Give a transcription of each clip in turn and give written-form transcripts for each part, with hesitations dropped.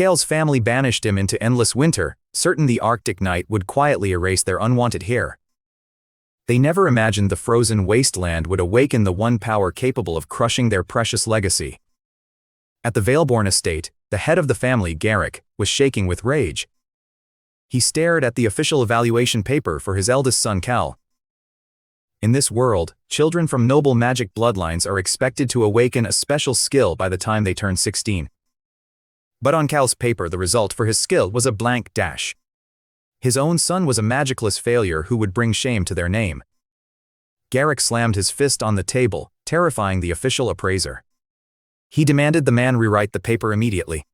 Kael's family banished him into endless winter, certain the Arctic night would quietly erase their unwanted heir. They never imagined the frozen wasteland would awaken the one power capable of crushing their precious legacy. At the Valeborn estate, the head of the family, Garrick, was shaking with rage. He stared at the official evaluation paper for his eldest son Kael. In this world, children from noble magic bloodlines are expected to awaken a special skill by the time they turn 16. But on Kael's paper, the result for his skill was a blank dash. His own son was a magicless failure who would bring shame to their name. Garrick slammed his fist on the table, terrifying the official appraiser. He demanded the man rewrite the paper immediately.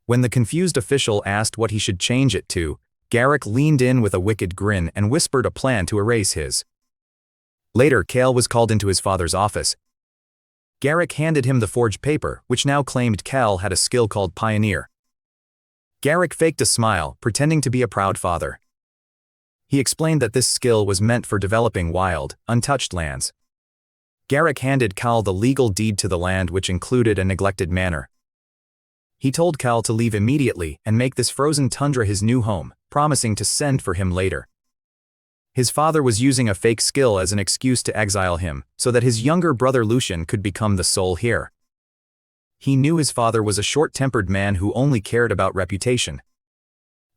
When the confused official asked what he should change it to, Garrick leaned in with a wicked grin and whispered a plan to erase his. Later, Kael was called into his father's office. Garrick handed him the forged paper, which now claimed Kael had a skill called Pioneer. Garrick faked a smile, pretending to be a proud father. He explained that this skill was meant for developing wild, untouched lands. Garrick handed Kael the legal deed to the land, which included a neglected manor. He told Kael to leave immediately and make this frozen tundra his new home, promising to send for him later. His father was using a fake skill as an excuse to exile him, so that his younger brother Lucian could become the sole heir. He knew his father was a short-tempered man who only cared about reputation.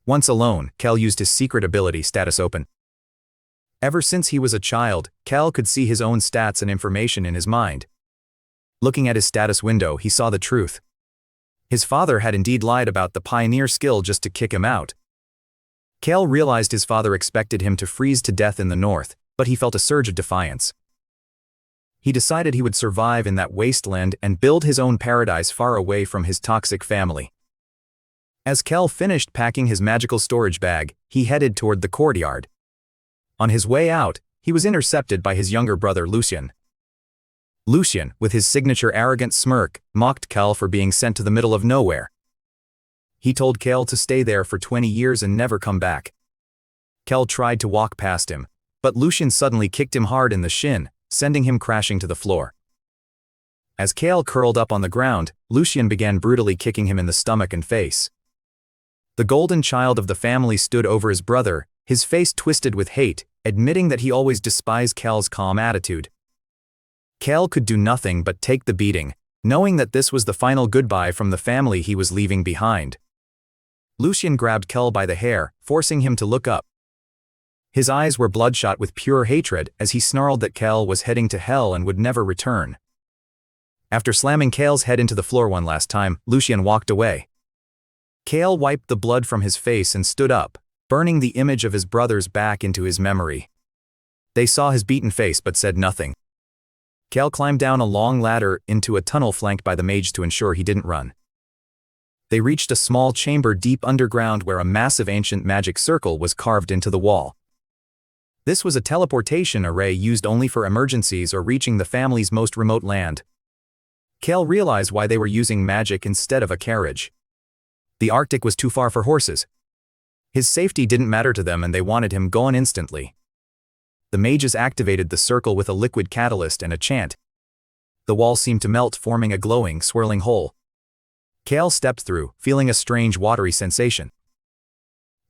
Once alone, Kael used his secret ability, Status Open. Ever since he was a child, Kael could see his own stats and information in his mind. Looking at his status window, he saw the truth. His father had indeed lied about the Pioneer skill just to kick him out. Kael realized his father expected him to freeze to death in the north, but he felt a surge of defiance. He decided he would survive in that wasteland and build his own paradise far away from his toxic family. As Kael finished packing his magical storage bag, he headed toward the courtyard. On his way out, he was intercepted by his younger brother Lucian. Lucian, with his signature arrogant smirk, mocked Kael for being sent to the middle of nowhere. He told Kael to stay there for 20 years and never come back. Kael tried to walk past him, but Lucian suddenly kicked him hard in the shin, sending him crashing to the floor. As Kael curled up on the ground, Lucian began brutally kicking him in the stomach and face. The golden child of the family stood over his brother, his face twisted with hate, admitting that he always despised Kael's calm attitude. Kael could do nothing but take the beating, knowing that this was the final goodbye from the family he was leaving behind. Lucian grabbed Kael by the hair, forcing him to look up. His eyes were bloodshot with pure hatred as he snarled that Kael was heading to hell and would never return. After slamming Kael's head into the floor one last time, Lucian walked away. Kael wiped the blood from his face and stood up, burning the image of his brothers back into his memory. They saw his beaten face but said nothing. Kael climbed down a long ladder into a tunnel flanked by the mage to ensure he didn't run. They reached a small chamber deep underground where a massive ancient magic circle was carved into the wall. This was a teleportation array used only for emergencies or reaching the family's most remote land. Kael realized why they were using magic instead of a carriage. The Arctic was too far for horses. His safety didn't matter to them and they wanted him gone instantly. The mages activated the circle with a liquid catalyst and a chant. The wall seemed to melt, forming a glowing, swirling hole. Kael stepped through, feeling a strange watery sensation.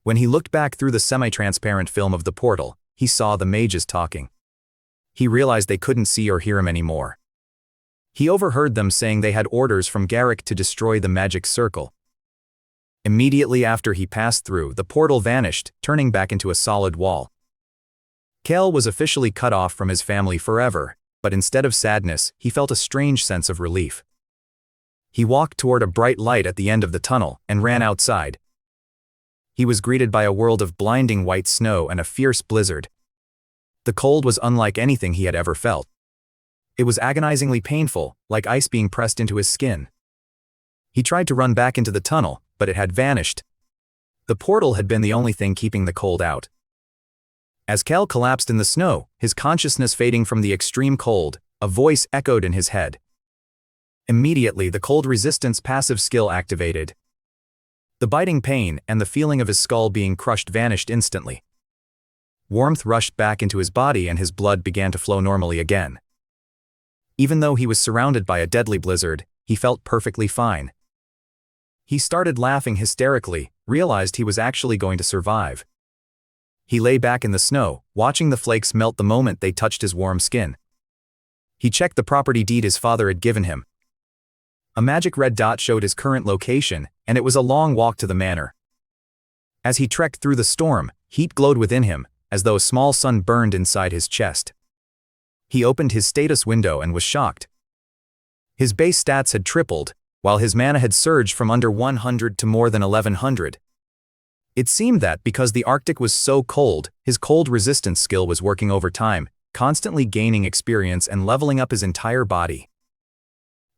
When he looked back through the semi-transparent film of the portal, he saw the mages talking. He realized they couldn't see or hear him anymore. He overheard them saying they had orders from Garrick to destroy the magic circle. Immediately after he passed through, the portal vanished, turning back into a solid wall. Kael was officially cut off from his family forever, but instead of sadness, he felt a strange sense of relief. He walked toward a bright light at the end of the tunnel and ran outside. He was greeted by a world of blinding white snow and a fierce blizzard. The cold was unlike anything he had ever felt. It was agonizingly painful, like ice being pressed into his skin. He tried to run back into the tunnel, but it had vanished. The portal had been the only thing keeping the cold out. As Kael collapsed in the snow, his consciousness fading from the extreme cold, a voice echoed in his head. Immediately, the cold resistance passive skill activated. The biting pain and the feeling of his skull being crushed vanished instantly. Warmth rushed back into his body and his blood began to flow normally again. Even though he was surrounded by a deadly blizzard, he felt perfectly fine. He started laughing hysterically, realized he was actually going to survive. He lay back in the snow, watching the flakes melt the moment they touched his warm skin. He checked the property deed his father had given him. A magic red dot showed his current location, and it was a long walk to the manor. As he trekked through the storm, heat glowed within him, as though a small sun burned inside his chest. He opened his status window and was shocked. His base stats had tripled, while his mana had surged from under 100 to more than 1100. It seemed that because the Arctic was so cold, his cold resistance skill was working overtime, constantly gaining experience and leveling up his entire body.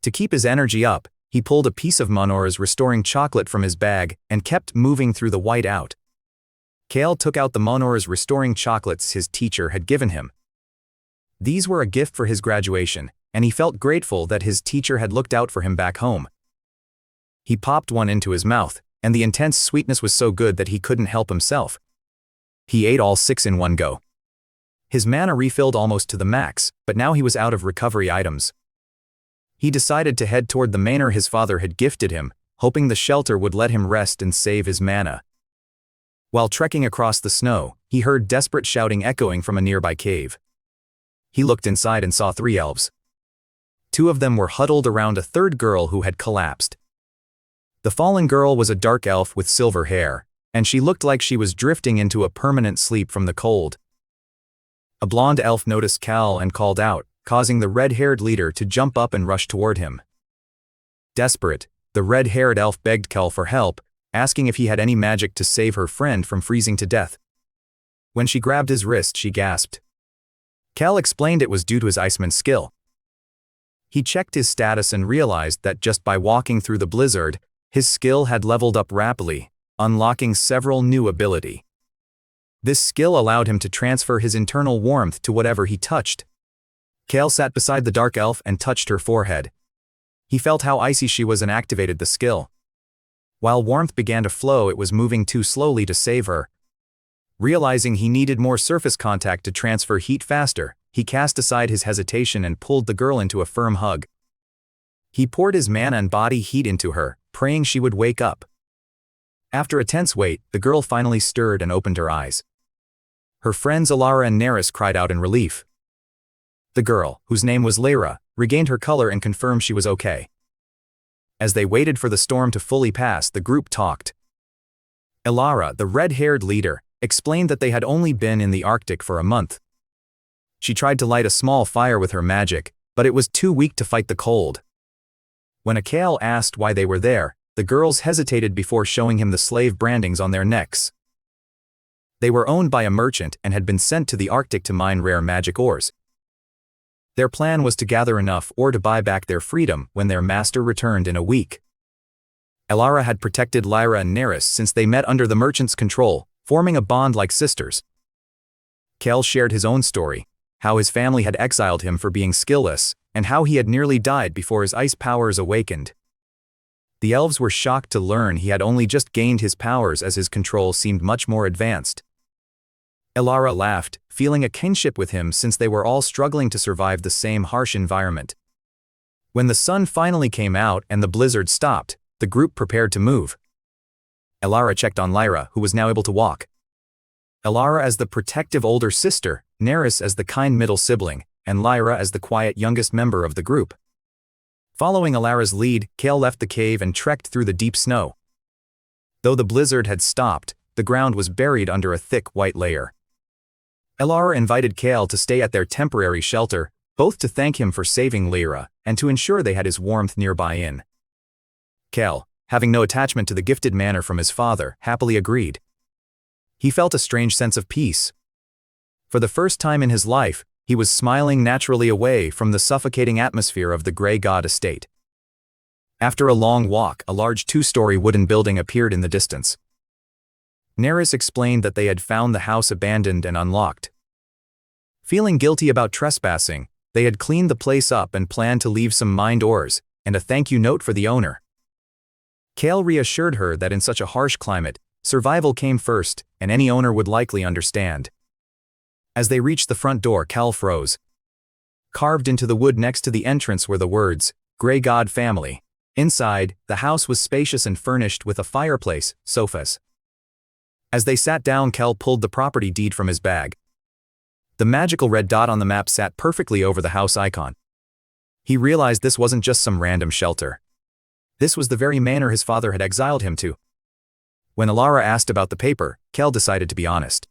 To keep his energy up, he pulled a piece of Manhwa's restoring chocolate from his bag and kept moving through the whiteout. Kael took out the Manhwa's restoring chocolates his teacher had given him. These were a gift for his graduation, and he felt grateful that his teacher had looked out for him back home. He popped one into his mouth, and the intense sweetness was so good that he couldn't help himself. He ate all 6 in one go. His mana refilled almost to the max, but now he was out of recovery items. He decided to head toward the manor his father had gifted him, hoping the shelter would let him rest and save his mana. While trekking across the snow, he heard desperate shouting echoing from a nearby cave. He looked inside and saw 3 elves. 2 of them were huddled around a third girl who had collapsed. The fallen girl was a dark elf with silver hair, and she looked like she was drifting into a permanent sleep from the cold. A blonde elf noticed Kael and called out, causing the red-haired leader to jump up and rush toward him. Desperate, the red-haired elf begged Kael for help, asking if he had any magic to save her friend from freezing to death. When she grabbed his wrist, she gasped. Kael explained it was due to his Iceman skill. He checked his status and realized that just by walking through the blizzard, his skill had leveled up rapidly, unlocking several new ability. This skill allowed him to transfer his internal warmth to whatever he touched. Kael sat beside the dark elf and touched her forehead. He felt how icy she was and activated the skill. While warmth began to flow, it was moving too slowly to save her. Realizing he needed more surface contact to transfer heat faster, he cast aside his hesitation and pulled the girl into a firm hug. He poured his mana and body heat into her, praying she would wake up. After a tense wait, the girl finally stirred and opened her eyes. Her friends Elara and Neris cried out in relief. The girl, whose name was Lyra, regained her color and confirmed she was okay. As they waited for the storm to fully pass, the group talked. Elara, the red-haired leader, explained that they had only been in the Arctic for a month. She tried to light a small fire with her magic, but it was too weak to fight the cold. When Kael asked why they were there, the girls hesitated before showing him the slave brandings on their necks. They were owned by a merchant and had been sent to the Arctic to mine rare magic ores. Their plan was to gather enough ore to buy back their freedom when their master returned in a week. Elara had protected Lyra and Neris since they met under the merchant's control, forming a bond like sisters. Kael shared his own story, how his family had exiled him for being skillless, and how he had nearly died before his ice powers awakened. The elves were shocked to learn he had only just gained his powers as his control seemed much more advanced. Elara laughed, feeling a kinship with him since they were all struggling to survive the same harsh environment. When the sun finally came out and the blizzard stopped, the group prepared to move. Elara checked on Lyra, who was now able to walk. Elara as the protective older sister, Neris as the kind middle sibling, and Lyra as the quiet youngest member of the group. Following Elara's lead, Kael left the cave and trekked through the deep snow. Though the blizzard had stopped, the ground was buried under a thick white layer. Elara invited Kael to stay at their temporary shelter, both to thank him for saving Lyra and to ensure they had his warmth nearby in. Kael, having no attachment to the gifted manor from his father, happily agreed. He felt a strange sense of peace. For the first time in his life, he was smiling naturally away from the suffocating atmosphere of the Grey God estate. After a long walk, a large 2-story wooden building appeared in the distance. Neris explained that they had found the house abandoned and unlocked. Feeling guilty about trespassing, they had cleaned the place up and planned to leave some mined ores, and a thank you note for the owner. Kael reassured her that in such a harsh climate, survival came first, and any owner would likely understand. As they reached the front door, Kael froze. Carved into the wood next to the entrance were the words, "Grey God Family." Inside, the house was spacious and furnished with a fireplace, sofas. As they sat down, Kael pulled the property deed from his bag. The magical red dot on the map sat perfectly over the house icon. He realized this wasn't just some random shelter. This was the very manor his father had exiled him to. When Elara asked about the paper, Kael decided to be honest.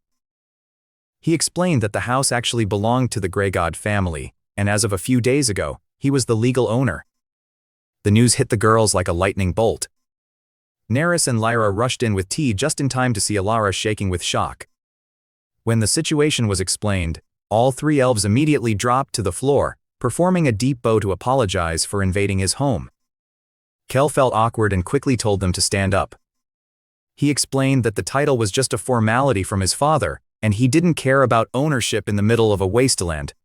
He explained that the house actually belonged to the Grey God family, and as of a few days ago, he was the legal owner. The news hit the girls like a lightning bolt. Neris and Lyra rushed in with tea just in time to see Elara shaking with shock. When the situation was explained, all three elves immediately dropped to the floor, performing a deep bow to apologize for invading his home. Kael felt awkward and quickly told them to stand up. He explained that the title was just a formality from his father, and he didn't care about ownership in the middle of a wasteland.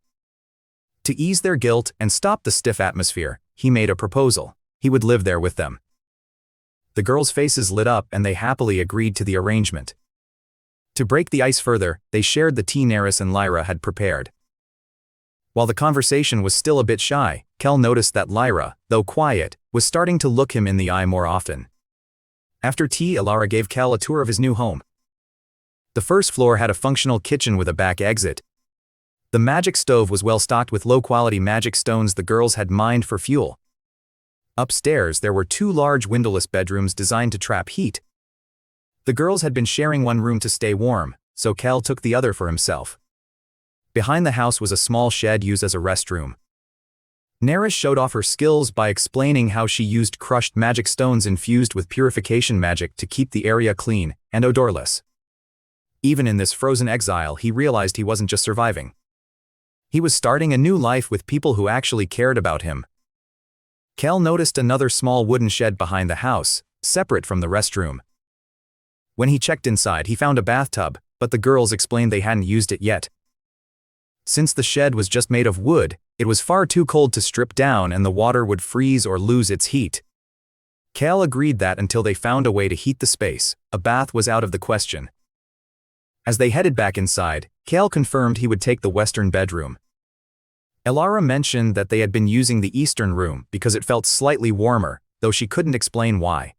To ease their guilt and stop the stiff atmosphere, he made a proposal. He would live there with them. The girls' faces lit up and they happily agreed to the arrangement. To break the ice further, they shared the tea Neris and Lyra had prepared. While the conversation was still a bit shy, Kael noticed that Lyra, though quiet, was starting to look him in the eye more often. After tea, Elara gave Kael a tour of his new home. The first floor had a functional kitchen with a back exit. The magic stove was well stocked with low-quality magic stones the girls had mined for fuel. Upstairs, there were 2 large windowless bedrooms designed to trap heat. The girls had been sharing one room to stay warm, so Kael took the other for himself. Behind the house was a small shed used as a restroom. Neris showed off her skills by explaining how she used crushed magic stones infused with purification magic to keep the area clean and odorless. Even in this frozen exile, he realized he wasn't just surviving. He was starting a new life with people who actually cared about him. Kael noticed another small wooden shed behind the house, separate from the restroom. When he checked inside, he found a bathtub, but the girls explained they hadn't used it yet. Since the shed was just made of wood, it was far too cold to strip down and the water would freeze or lose its heat. Kael agreed that until they found a way to heat the space, a bath was out of the question. As they headed back inside, Kael confirmed he would take the western bedroom. Elara mentioned that they had been using the eastern room because it felt slightly warmer, though she couldn't explain why.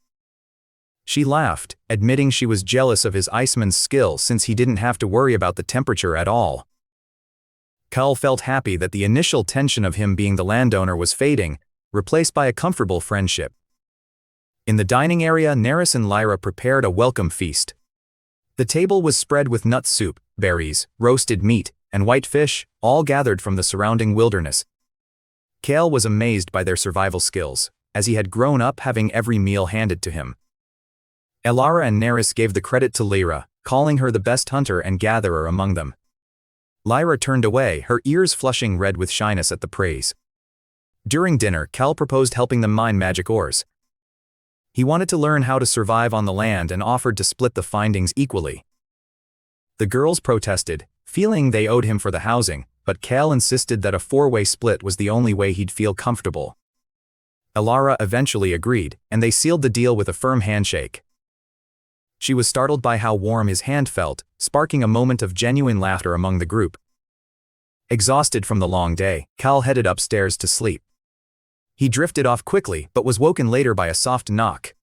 She laughed, admitting she was jealous of his Iceman's skill since he didn't have to worry about the temperature at all. Kael felt happy that the initial tension of him being the landowner was fading, replaced by a comfortable friendship. In the dining area, Neris and Lyra prepared a welcome feast. The table was spread with nut soup, berries, roasted meat, and white fish, all gathered from the surrounding wilderness. Kael was amazed by their survival skills, as he had grown up having every meal handed to him. Elara and Neris gave the credit to Lyra, calling her the best hunter and gatherer among them. Lyra turned away, her ears flushing red with shyness at the praise. During dinner, Kael proposed helping them mine magic ores. He wanted to learn how to survive on the land and offered to split the findings equally. The girls protested, feeling they owed him for the housing, but Kael insisted that a 4-way split was the only way he'd feel comfortable. Elara eventually agreed, and they sealed the deal with a firm handshake. She was startled by how warm his hand felt, sparking a moment of genuine laughter among the group. Exhausted from the long day, Kael headed upstairs to sleep. He drifted off quickly but was woken later by a soft knock.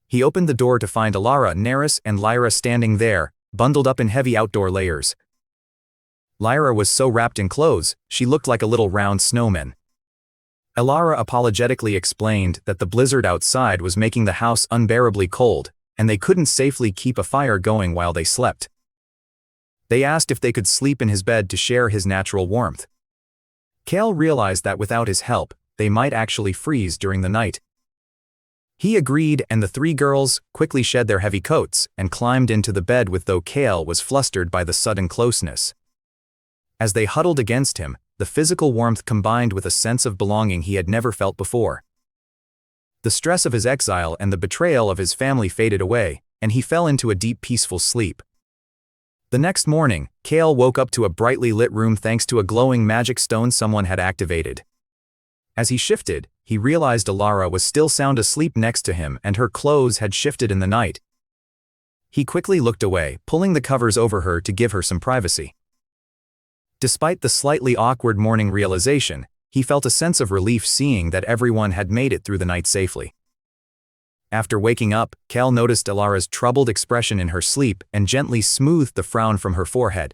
He opened the door to find Elara, Neris, and Lyra standing there, bundled up in heavy outdoor layers. Lyra was so wrapped in clothes, she looked like a little round snowman. Elara apologetically explained that the blizzard outside was making the house unbearably cold, and they couldn't safely keep a fire going while they slept. They asked if they could sleep in his bed to share his natural warmth. Kael realized that without his help, they might actually freeze during the night. He agreed, and the 3 girls quickly shed their heavy coats and climbed into the bed with though Kael was flustered by the sudden closeness. As they huddled against him, the physical warmth combined with a sense of belonging he had never felt before. The stress of his exile and the betrayal of his family faded away, and he fell into a deep peaceful sleep. The next morning, Kael woke up to a brightly lit room thanks to a glowing magic stone someone had activated. As he shifted, he realized Elara was still sound asleep next to him and her clothes had shifted in the night. He quickly looked away, pulling the covers over her to give her some privacy. Despite the slightly awkward morning realization, he felt a sense of relief seeing that everyone had made it through the night safely. After waking up, Kael noticed Elara's troubled expression in her sleep and gently smoothed the frown from her forehead.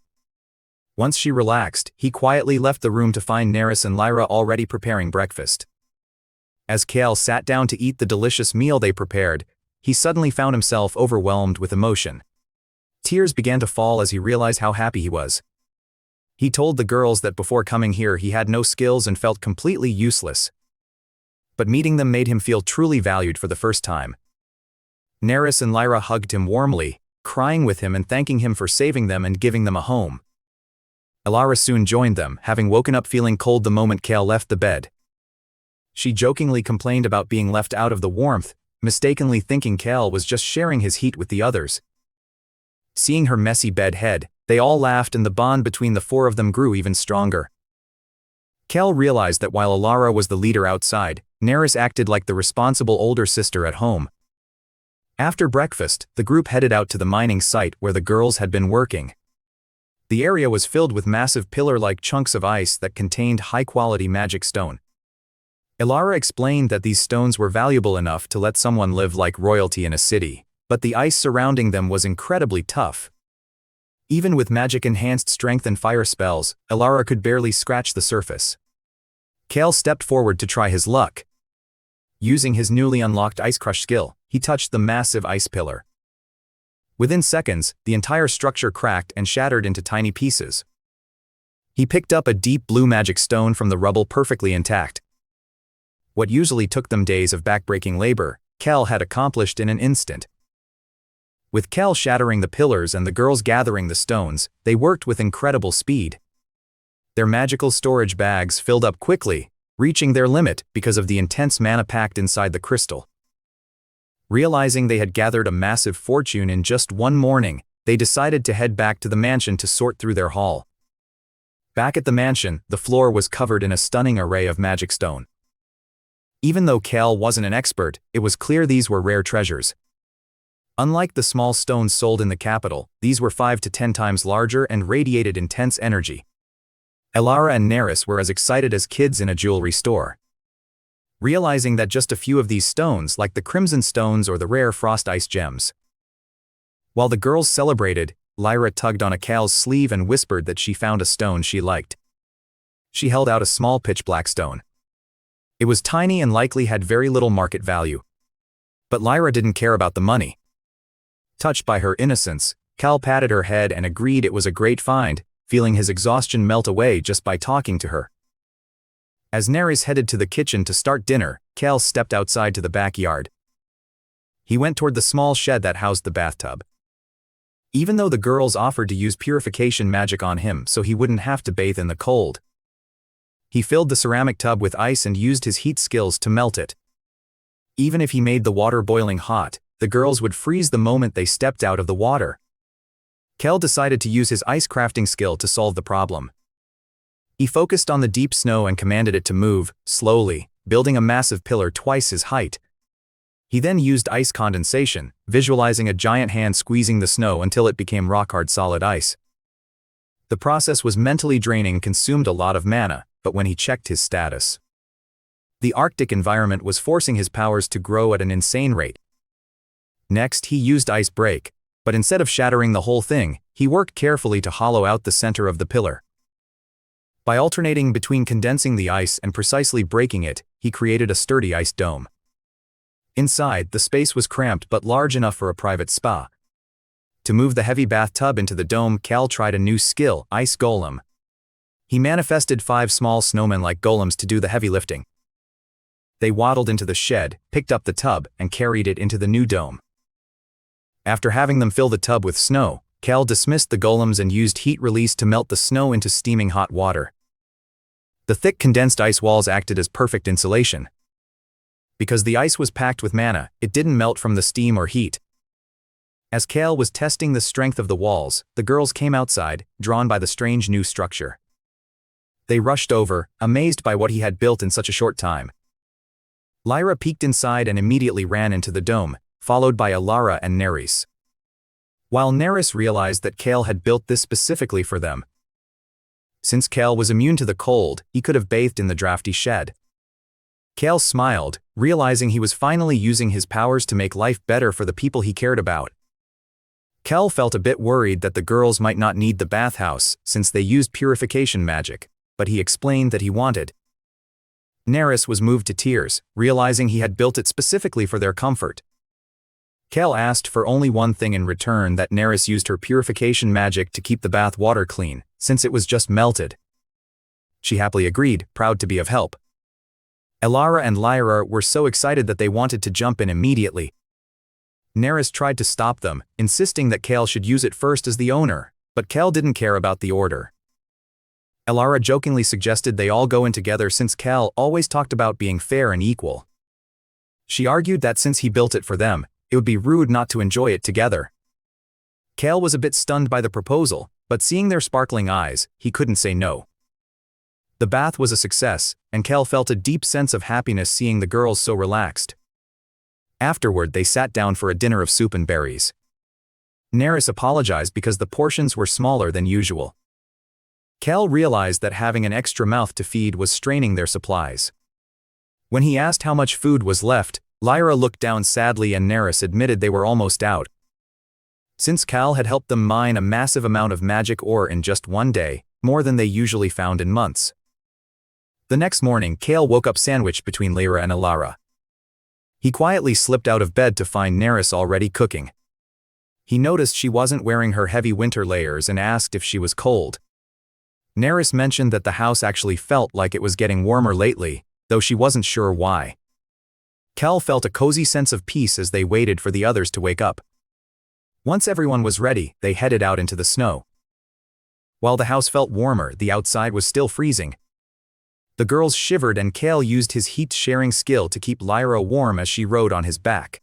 Once she relaxed, he quietly left the room to find Neris and Lyra already preparing breakfast. As Kael sat down to eat the delicious meal they prepared, he suddenly found himself overwhelmed with emotion. Tears began to fall as he realized how happy he was. He told the girls that before coming here he had no skills and felt completely useless. But meeting them made him feel truly valued for the first time. Neris and Lyra hugged him warmly, crying with him and thanking him for saving them and giving them a home. Elara soon joined them, having woken up feeling cold the moment Kael left the bed. She jokingly complained about being left out of the warmth, mistakenly thinking Kael was just sharing his heat with the others. Seeing her messy bed head, they all laughed and the bond between the four of them grew even stronger. Kael realized that while Elara was the leader outside, Neris acted like the responsible older sister at home. After breakfast, the group headed out to the mining site where the girls had been working. The area was filled with massive pillar-like chunks of ice that contained high-quality magic stone. Elara explained that these stones were valuable enough to let someone live like royalty in a city, but the ice surrounding them was incredibly tough. Even with magic-enhanced strength and fire spells, Elara could barely scratch the surface. Kael stepped forward to try his luck. Using his newly unlocked Ice Crush skill, he touched the massive ice pillar. Within seconds, the entire structure cracked and shattered into tiny pieces. He picked up a deep blue magic stone from the rubble perfectly intact. What usually took them days of backbreaking labor, Kael had accomplished in an instant. With Kael shattering the pillars and the girls gathering the stones, they worked with incredible speed. Their magical storage bags filled up quickly, reaching their limit because of the intense mana packed inside the crystal. Realizing they had gathered a massive fortune in just one morning, they decided to head back to the mansion to sort through their haul. Back at the mansion, the floor was covered in a stunning array of magic stone. Even though Kael wasn't an expert, it was clear these were rare treasures. Unlike the small stones sold in the capital, these were 5 to 10 times larger and radiated intense energy. Elara and Neris were as excited as kids in a jewelry store. Realizing that just a few of these stones, like the crimson stones or the rare frost ice gems. While the girls celebrated, Lyra tugged on Kael's sleeve and whispered that she found a stone she liked. She held out a small pitch-black stone. It was tiny and likely had very little market value. But Lyra didn't care about the money. Touched by her innocence, Kael patted her head and agreed it was a great find, feeling his exhaustion melt away just by talking to her. As Neris headed to the kitchen to start dinner, Kael stepped outside to the backyard. He went toward the small shed that housed the bathtub. Even though the girls offered to use purification magic on him so he wouldn't have to bathe in the cold, he filled the ceramic tub with ice and used his heat skills to melt it. Even if he made the water boiling hot, the girls would freeze the moment they stepped out of the water. Kael decided to use his ice crafting skill to solve the problem. He focused on the deep snow and commanded it to move, slowly, building a massive pillar twice his height. He then used ice condensation, visualizing a giant hand squeezing the snow until it became rock-hard solid ice. The process was mentally draining and consumed a lot of mana, but when he checked his status, the Arctic environment was forcing his powers to grow at an insane rate. Next, he used Ice Break, but instead of shattering the whole thing, he worked carefully to hollow out the center of the pillar. By alternating between condensing the ice and precisely breaking it, he created a sturdy ice dome. Inside, the space was cramped but large enough for a private spa. To move the heavy bathtub into the dome, Kael tried a new skill, Ice Golem. He manifested 5 small snowmen-like golems to do the heavy lifting. They waddled into the shed, picked up the tub, and carried it into the new dome. After having them fill the tub with snow, Kael dismissed the golems and used heat release to melt the snow into steaming hot water. The thick condensed ice walls acted as perfect insulation. Because the ice was packed with mana, it didn't melt from the steam or heat. As Kael was testing the strength of the walls, the girls came outside, drawn by the strange new structure. They rushed over, amazed by what he had built in such a short time. Lyra peeked inside and immediately ran into the dome, followed by Elara and Neris. While Neris realized that Kael had built this specifically for them, Since Kael was immune to the cold, he could have bathed in the drafty shed. Kael smiled, realizing he was finally using his powers to make life better for the people he cared about. Kael felt a bit worried that the girls might not need the bathhouse since they used purification magic, but he explained that he wanted. Neris was moved to tears, realizing he had built it specifically for their comfort. Kael asked for only one thing in return, that Neris used her purification magic to keep the bath water clean, since it was just melted. She happily agreed, proud to be of help. Elara and Lyra were so excited that they wanted to jump in immediately. Neris tried to stop them, insisting that Kael should use it first as the owner, but Kael didn't care about the order. Elara jokingly suggested they all go in together since Kael always talked about being fair and equal. She argued that since he built it for them, it would be rude not to enjoy it together. Kael was a bit stunned by the proposal, but seeing their sparkling eyes, he couldn't say no. The bath was a success, and Kael felt a deep sense of happiness seeing the girls so relaxed. Afterward, they sat down for a dinner of soup and berries. Neris apologized because the portions were smaller than usual. Kael realized that having an extra mouth to feed was straining their supplies. When he asked how much food was left, Lyra looked down sadly and Neris admitted they were almost out. Since Kael had helped them mine a massive amount of magic ore in just one day, more than they usually found in months. The next morning, Kael woke up sandwiched between Lyra and Elara. He quietly slipped out of bed to find Neris already cooking. He noticed she wasn't wearing her heavy winter layers and asked if she was cold. Neris mentioned that the house actually felt like it was getting warmer lately, though she wasn't sure why. Kael felt a cozy sense of peace as they waited for the others to wake up. Once everyone was ready, they headed out into the snow. While the house felt warmer, the outside was still freezing. The girls shivered and Kael used his heat-sharing skill to keep Lyra warm as she rode on his back.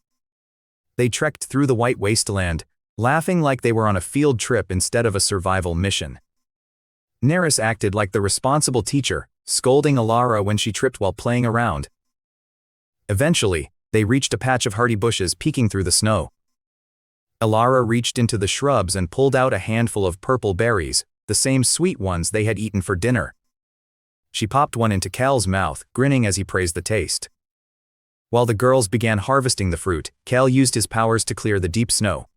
They trekked through the white wasteland, laughing like they were on a field trip instead of a survival mission. Neris acted like the responsible teacher, scolding Elara when she tripped while playing around. Eventually, they reached a patch of hardy bushes peeking through the snow. Elara reached into the shrubs and pulled out a handful of purple berries, the same sweet ones they had eaten for dinner. She popped one into Kael's mouth, grinning as he praised the taste. While the girls began harvesting the fruit, Kael used his powers to clear the deep snow.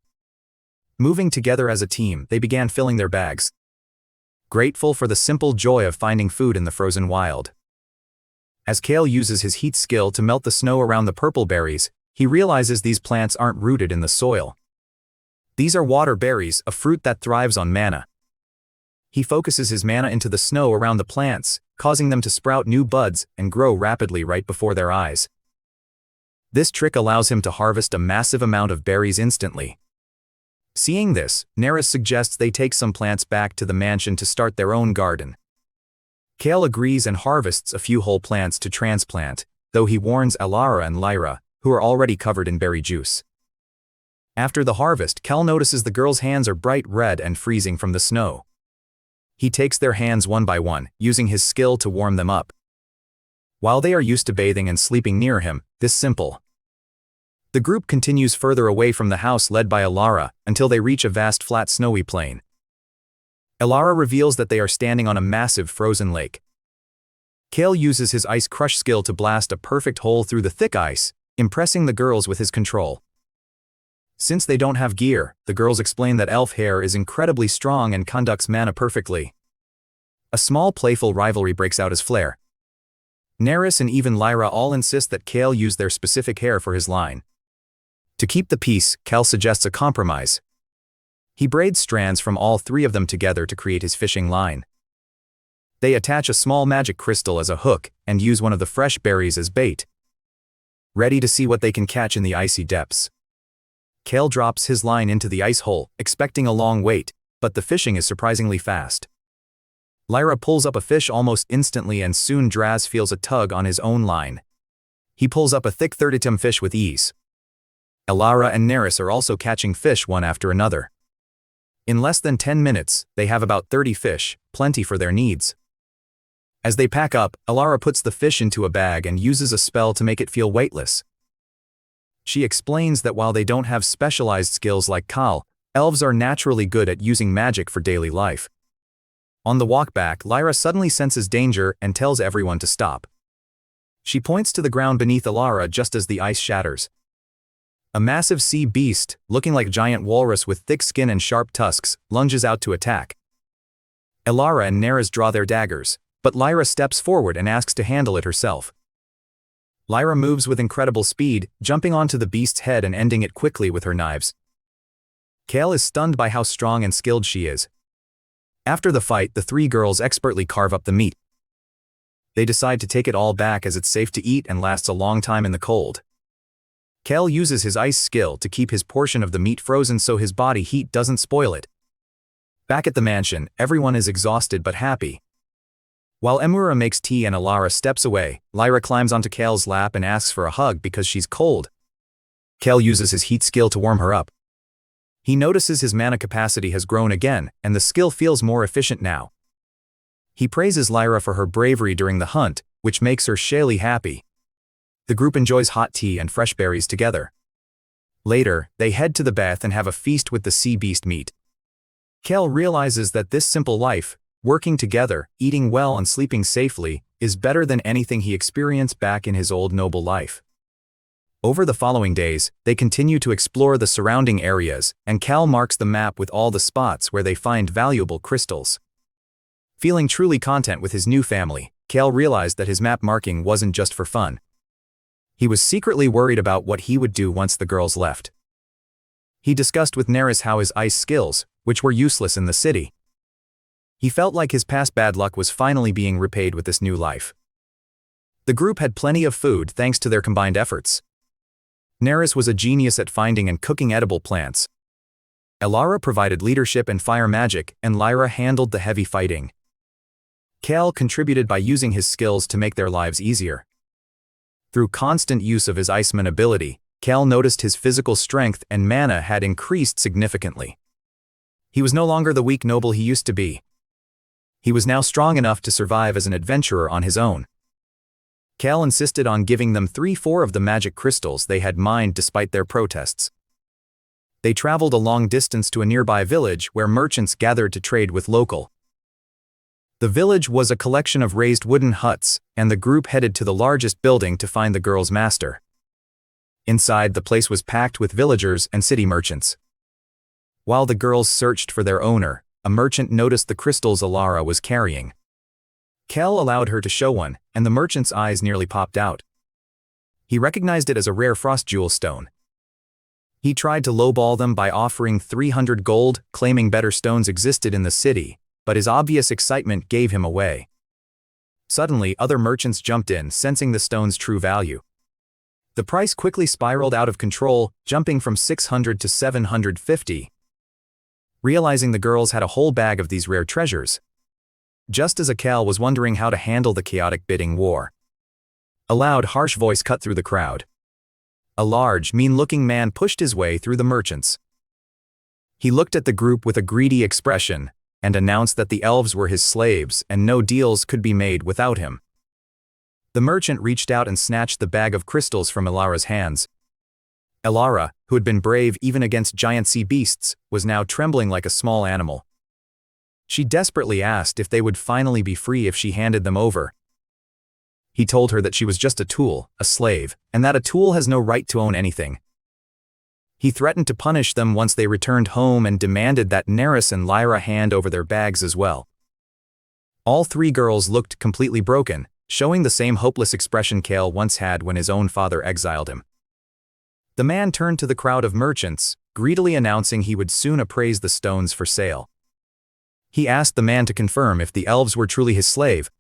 Moving together as a team, they began filling their bags, grateful for the simple joy of finding food in the frozen wild. As Kael uses his heat skill to melt the snow around the purple berries, he realizes these plants aren't rooted in the soil. These are water berries, a fruit that thrives on mana. He focuses his mana into the snow around the plants, causing them to sprout new buds and grow rapidly right before their eyes. This trick allows him to harvest a massive amount of berries instantly. Seeing this, Neris suggests they take some plants back to the mansion to start their own garden. Kael agrees and harvests a few whole plants to transplant, though he warns Elara and Lyra, who are already covered in berry juice. After the harvest, Kael notices the girls' hands are bright red and freezing from the snow. He takes their hands one by one, using his skill to warm them up. While they are used to bathing and sleeping near him, this simple. The group continues further away from the house led by Elara, until they reach a vast flat snowy plain. Elara reveals that they are standing on a massive frozen lake. Kael uses his ice crush skill to blast a perfect hole through the thick ice, impressing the girls with his control. Since they don't have gear, the girls explain that elf heir is incredibly strong and conducts mana perfectly. A small playful rivalry breaks out as Flare. Neris and even Lyra all insist that Kael use their specific hair for his line. To keep the peace, Kael suggests a compromise. He braids strands from all three of them together to create his fishing line. They attach a small magic crystal as a hook and use one of the fresh berries as bait. Ready to see what they can catch in the icy depths. Kael drops his line into the ice hole, expecting a long wait, but the fishing is surprisingly fast. Lyra pulls up a fish almost instantly and soon Draz feels a tug on his own line. He pulls up a thick 30-item fish with ease. Elara and Neris are also catching fish one after another. In less than 10 minutes, they have about 30 fish, plenty for their needs. As they pack up, Elara puts the fish into a bag and uses a spell to make it feel weightless. She explains that while they don't have specialized skills like Kael, elves are naturally good at using magic for daily life. On the walk back, Lyra suddenly senses danger and tells everyone to stop. She points to the ground beneath Elara just as the ice shatters. A massive sea beast, looking like a giant walrus with thick skin and sharp tusks, lunges out to attack. Elara and Neris draw their daggers, but Lyra steps forward and asks to handle it herself. Lyra moves with incredible speed, jumping onto the beast's head and ending it quickly with her knives. Kael is stunned by how strong and skilled she is. After the fight, the three girls expertly carve up the meat. They decide to take it all back as it's safe to eat and lasts a long time in the cold. Kael uses his ice skill to keep his portion of the meat frozen so his body heat doesn't spoil it. Back at the mansion, everyone is exhausted but happy. While Emura makes tea and Elara steps away, Lyra climbs onto Kael's lap and asks for a hug because she's cold. Kael uses his heat skill to warm her up. He notices his mana capacity has grown again, and the skill feels more efficient now. He praises Lyra for her bravery during the hunt, which makes her shyly happy. The group enjoys hot tea and fresh berries together. Later, they head to the bath and have a feast with the sea beast meat. Kael realizes that this simple life, working together, eating well and sleeping safely, is better than anything he experienced back in his old noble life. Over the following days, they continue to explore the surrounding areas, and Kael marks the map with all the spots where they find valuable crystals. Feeling truly content with his new family, Kael realized that his map marking wasn't just for fun. He was secretly worried about what he would do once the girls left. He discussed with Neris how his ice skills, which were useless in the city. He felt like his past bad luck was finally being repaid with this new life. The group had plenty of food thanks to their combined efforts. Neris was a genius at finding and cooking edible plants. Elara provided leadership and fire magic, and Lyra handled the heavy fighting. Kael contributed by using his skills to make their lives easier. Through constant use of his Iceman ability, Kael noticed his physical strength and mana had increased significantly. He was no longer the weak noble he used to be. He was now strong enough to survive as an adventurer on his own. Kael insisted on giving them 3-4 of the magic crystals they had mined despite their protests. They traveled a long distance to a nearby village where merchants gathered to trade with local. The village was a collection of raised wooden huts, and the group headed to the largest building to find the girl's master. Inside, the place was packed with villagers and city merchants. While the girls searched for their owner, a merchant noticed the crystals Elara was carrying. Kael allowed her to show one, and the merchant's eyes nearly popped out. He recognized it as a rare frost jewel stone. He tried to lowball them by offering 300 gold, claiming better stones existed in the city, but his obvious excitement gave him away. Suddenly, other merchants jumped in, sensing the stone's true value. The price quickly spiraled out of control, jumping from 600 to 750. Realizing the girls had a whole bag of these rare treasures. Just as Kael was wondering how to handle the chaotic bidding war, a loud, harsh voice cut through the crowd. A large, mean-looking man pushed his way through the merchants. He looked at the group with a greedy expression and announced that the elves were his slaves and no deals could be made without him. The merchant reached out and snatched the bag of crystals from Elara's hands. Elara, who had been brave even against giant sea beasts, was now trembling like a small animal. She desperately asked if they would finally be free if she handed them over. He told her that she was just a tool, a slave, and that a tool has no right to own anything. He threatened to punish them once they returned home and demanded that Neris and Lyra hand over their bags as well. All three girls looked completely broken, showing the same hopeless expression Kael once had when his own father exiled him. The man turned to the crowd of merchants, greedily announcing he would soon appraise the stones for sale. He asked the man to confirm if the elves were truly his slave.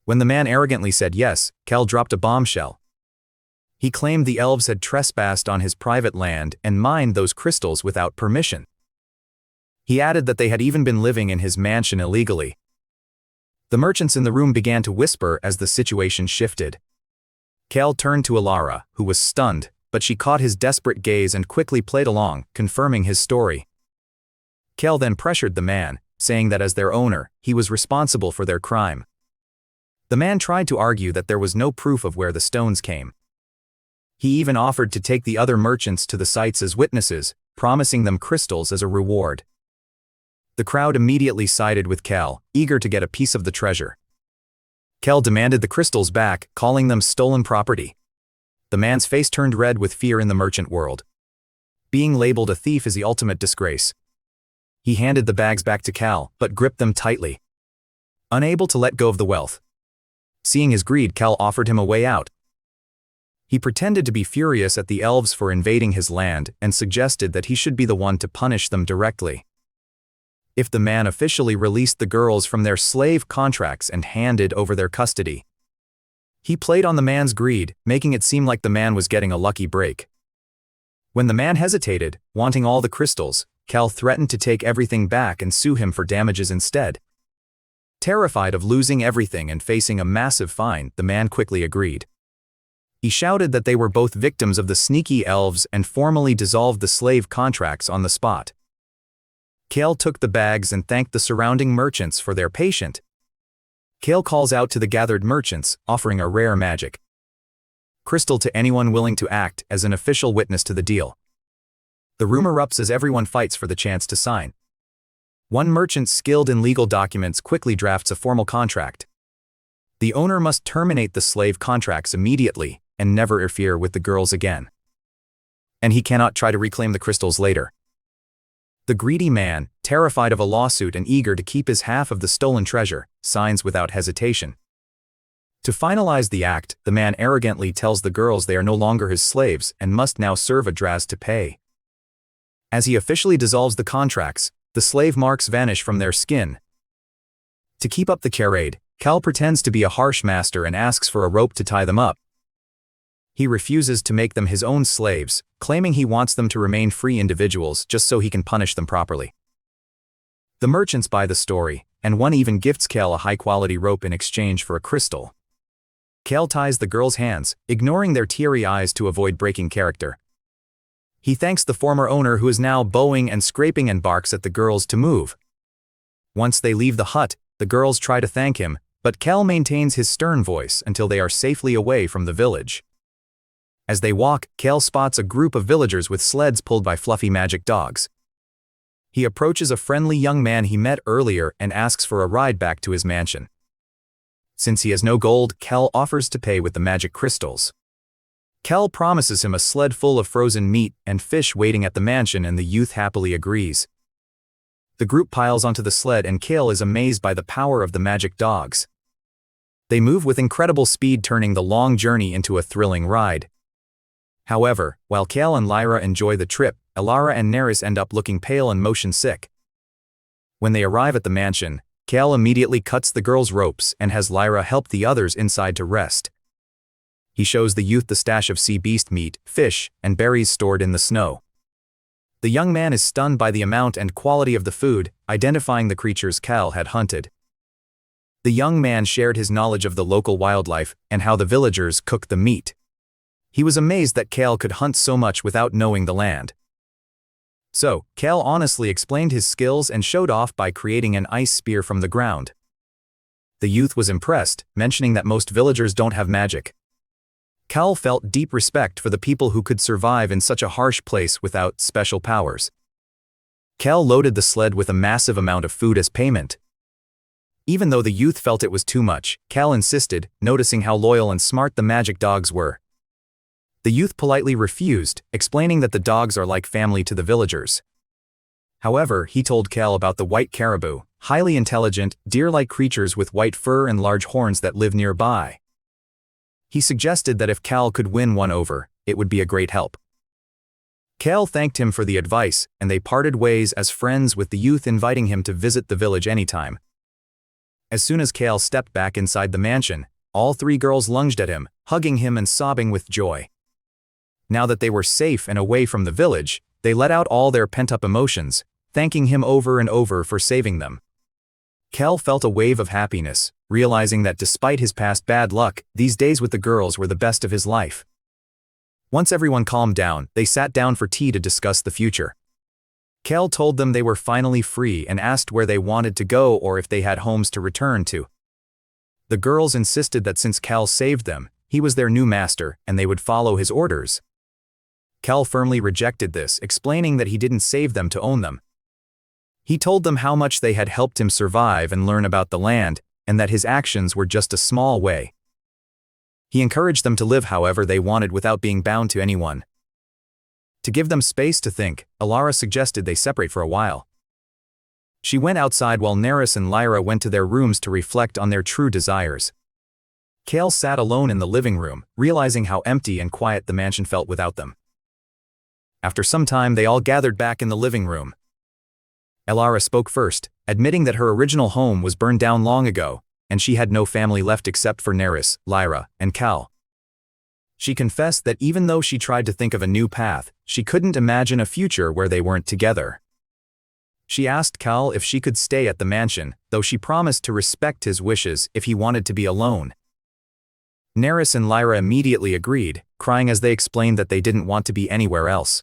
When the man arrogantly said yes, Kael dropped a bombshell. He claimed the elves had trespassed on his private land and mined those crystals without permission. He added that they had even been living in his mansion illegally. The merchants in the room began to whisper as the situation shifted. Kael turned to Elara, who was stunned, but she caught his desperate gaze and quickly played along, confirming his story. Kael then pressured the man, saying that as their owner, he was responsible for their crime. The man tried to argue that there was no proof of where the stones came. He even offered to take the other merchants to the sites as witnesses, promising them crystals as a reward. The The crowd immediately sided with Kael, eager to get a piece of the treasure. Kael demanded the crystals back, calling them stolen property. The man's face turned red with fear in the merchant world. Being labeled a thief is the ultimate disgrace. He handed the bags back to Kael, but gripped them tightly, unable to let go of the wealth. Seeing his greed, Kael offered him a way out. He pretended to be furious at the elves for invading his land and suggested that he should be the one to punish them directly. If the man officially released the girls from their slave contracts and handed over their custody. He played on the man's greed, making it seem like the man was getting a lucky break. When the man hesitated, wanting all the crystals, Kael threatened to take everything back and sue him for damages instead. Terrified of losing everything and facing a massive fine, the man quickly agreed. He shouted that they were both victims of the sneaky elves and formally dissolved the slave contracts on the spot. Kael took the bags and thanked the surrounding merchants for their patience. Kael calls out to the gathered merchants, offering a rare magic crystal to anyone willing to act as an official witness to the deal. The room erupts as everyone fights for the chance to sign. One merchant skilled in legal documents quickly drafts a formal contract. The owner must terminate the slave contracts immediately and never interfere with the girls again. And he cannot try to reclaim the crystals later. The greedy man, terrified of a lawsuit and eager to keep his half of the stolen treasure, signs without hesitation. To finalize the act, the man arrogantly tells the girls they are no longer his slaves and must now serve a dras to pay. As he officially dissolves the contracts, the slave marks vanish from their skin. To keep up the charade, Kael pretends to be a harsh master and asks for a rope to tie them up. He refuses to make them his own slaves, claiming he wants them to remain free individuals just so he can punish them properly. The merchants buy the story, and one even gifts Kael a high-quality rope in exchange for a crystal. Kael ties the girls' hands, ignoring their teary eyes to avoid breaking character. He thanks the former owner who is now bowing and scraping and barks at the girls to move. Once they leave the hut, the girls try to thank him, but Kael maintains his stern voice until they are safely away from the village. As they walk, Kael spots a group of villagers with sleds pulled by fluffy magic dogs. He approaches a friendly young man he met earlier and asks for a ride back to his mansion. Since he has no gold, Kael offers to pay with the magic crystals. Kael promises him a sled full of frozen meat and fish waiting at the mansion, and the youth happily agrees. The group piles onto the sled and Kael is amazed by the power of the magic dogs. They move with incredible speed, turning the long journey into a thrilling ride. However, while Kael and Lyra enjoy the trip, Elara and Neris end up looking pale and motion sick. When they arrive at the mansion, Kael immediately cuts the girls' ropes and has Lyra help the others inside to rest. He shows the youth the stash of sea beast meat, fish, and berries stored in the snow. The young man is stunned by the amount and quality of the food, identifying the creatures Kael had hunted. The young man shared his knowledge of the local wildlife and how the villagers cook the meat. He was amazed that Kael could hunt so much without knowing the land. So, Kael honestly explained his skills and showed off by creating an ice spear from the ground. The youth was impressed, mentioning that most villagers don't have magic. Kael felt deep respect for the people who could survive in such a harsh place without special powers. Kael loaded the sled with a massive amount of food as payment. Even though the youth felt it was too much, Kael insisted, noticing how loyal and smart the magic dogs were. The youth politely refused, explaining that the dogs are like family to the villagers. However, he told Kael about the white caribou, highly intelligent, deer-like creatures with white fur and large horns that live nearby. He suggested that if Kael could win one over, it would be a great help. Kael thanked him for the advice, and they parted ways as friends, with the youth inviting him to visit the village anytime. As soon as Kael stepped back inside the mansion, all three girls lunged at him, hugging him and sobbing with joy. Now that they were safe and away from the village, they let out all their pent-up emotions, thanking him over and over for saving them. Kael felt a wave of happiness, realizing that despite his past bad luck, these days with the girls were the best of his life. Once everyone calmed down, they sat down for tea to discuss the future. Kael told them they were finally free and asked where they wanted to go or if they had homes to return to. The girls insisted that since Kael saved them, he was their new master and they would follow his orders. Kael firmly rejected this, explaining that he didn't save them to own them. He told them how much they had helped him survive and learn about the land, and that his actions were just a small way. He encouraged them to live however they wanted without being bound to anyone. To give them space to think, Elara suggested they separate for a while. She went outside while Neris and Lyra went to their rooms to reflect on their true desires. Kael sat alone in the living room, realizing how empty and quiet the mansion felt without them. After some time, they all gathered back in the living room. Elara spoke first, admitting that her original home was burned down long ago, and she had no family left except for Neris, Lyra, and Kael. She confessed that even though she tried to think of a new path, she couldn't imagine a future where they weren't together. She asked Kael if she could stay at the mansion, though she promised to respect his wishes if he wanted to be alone. Neris and Lyra immediately agreed, crying as they explained that they didn't want to be anywhere else.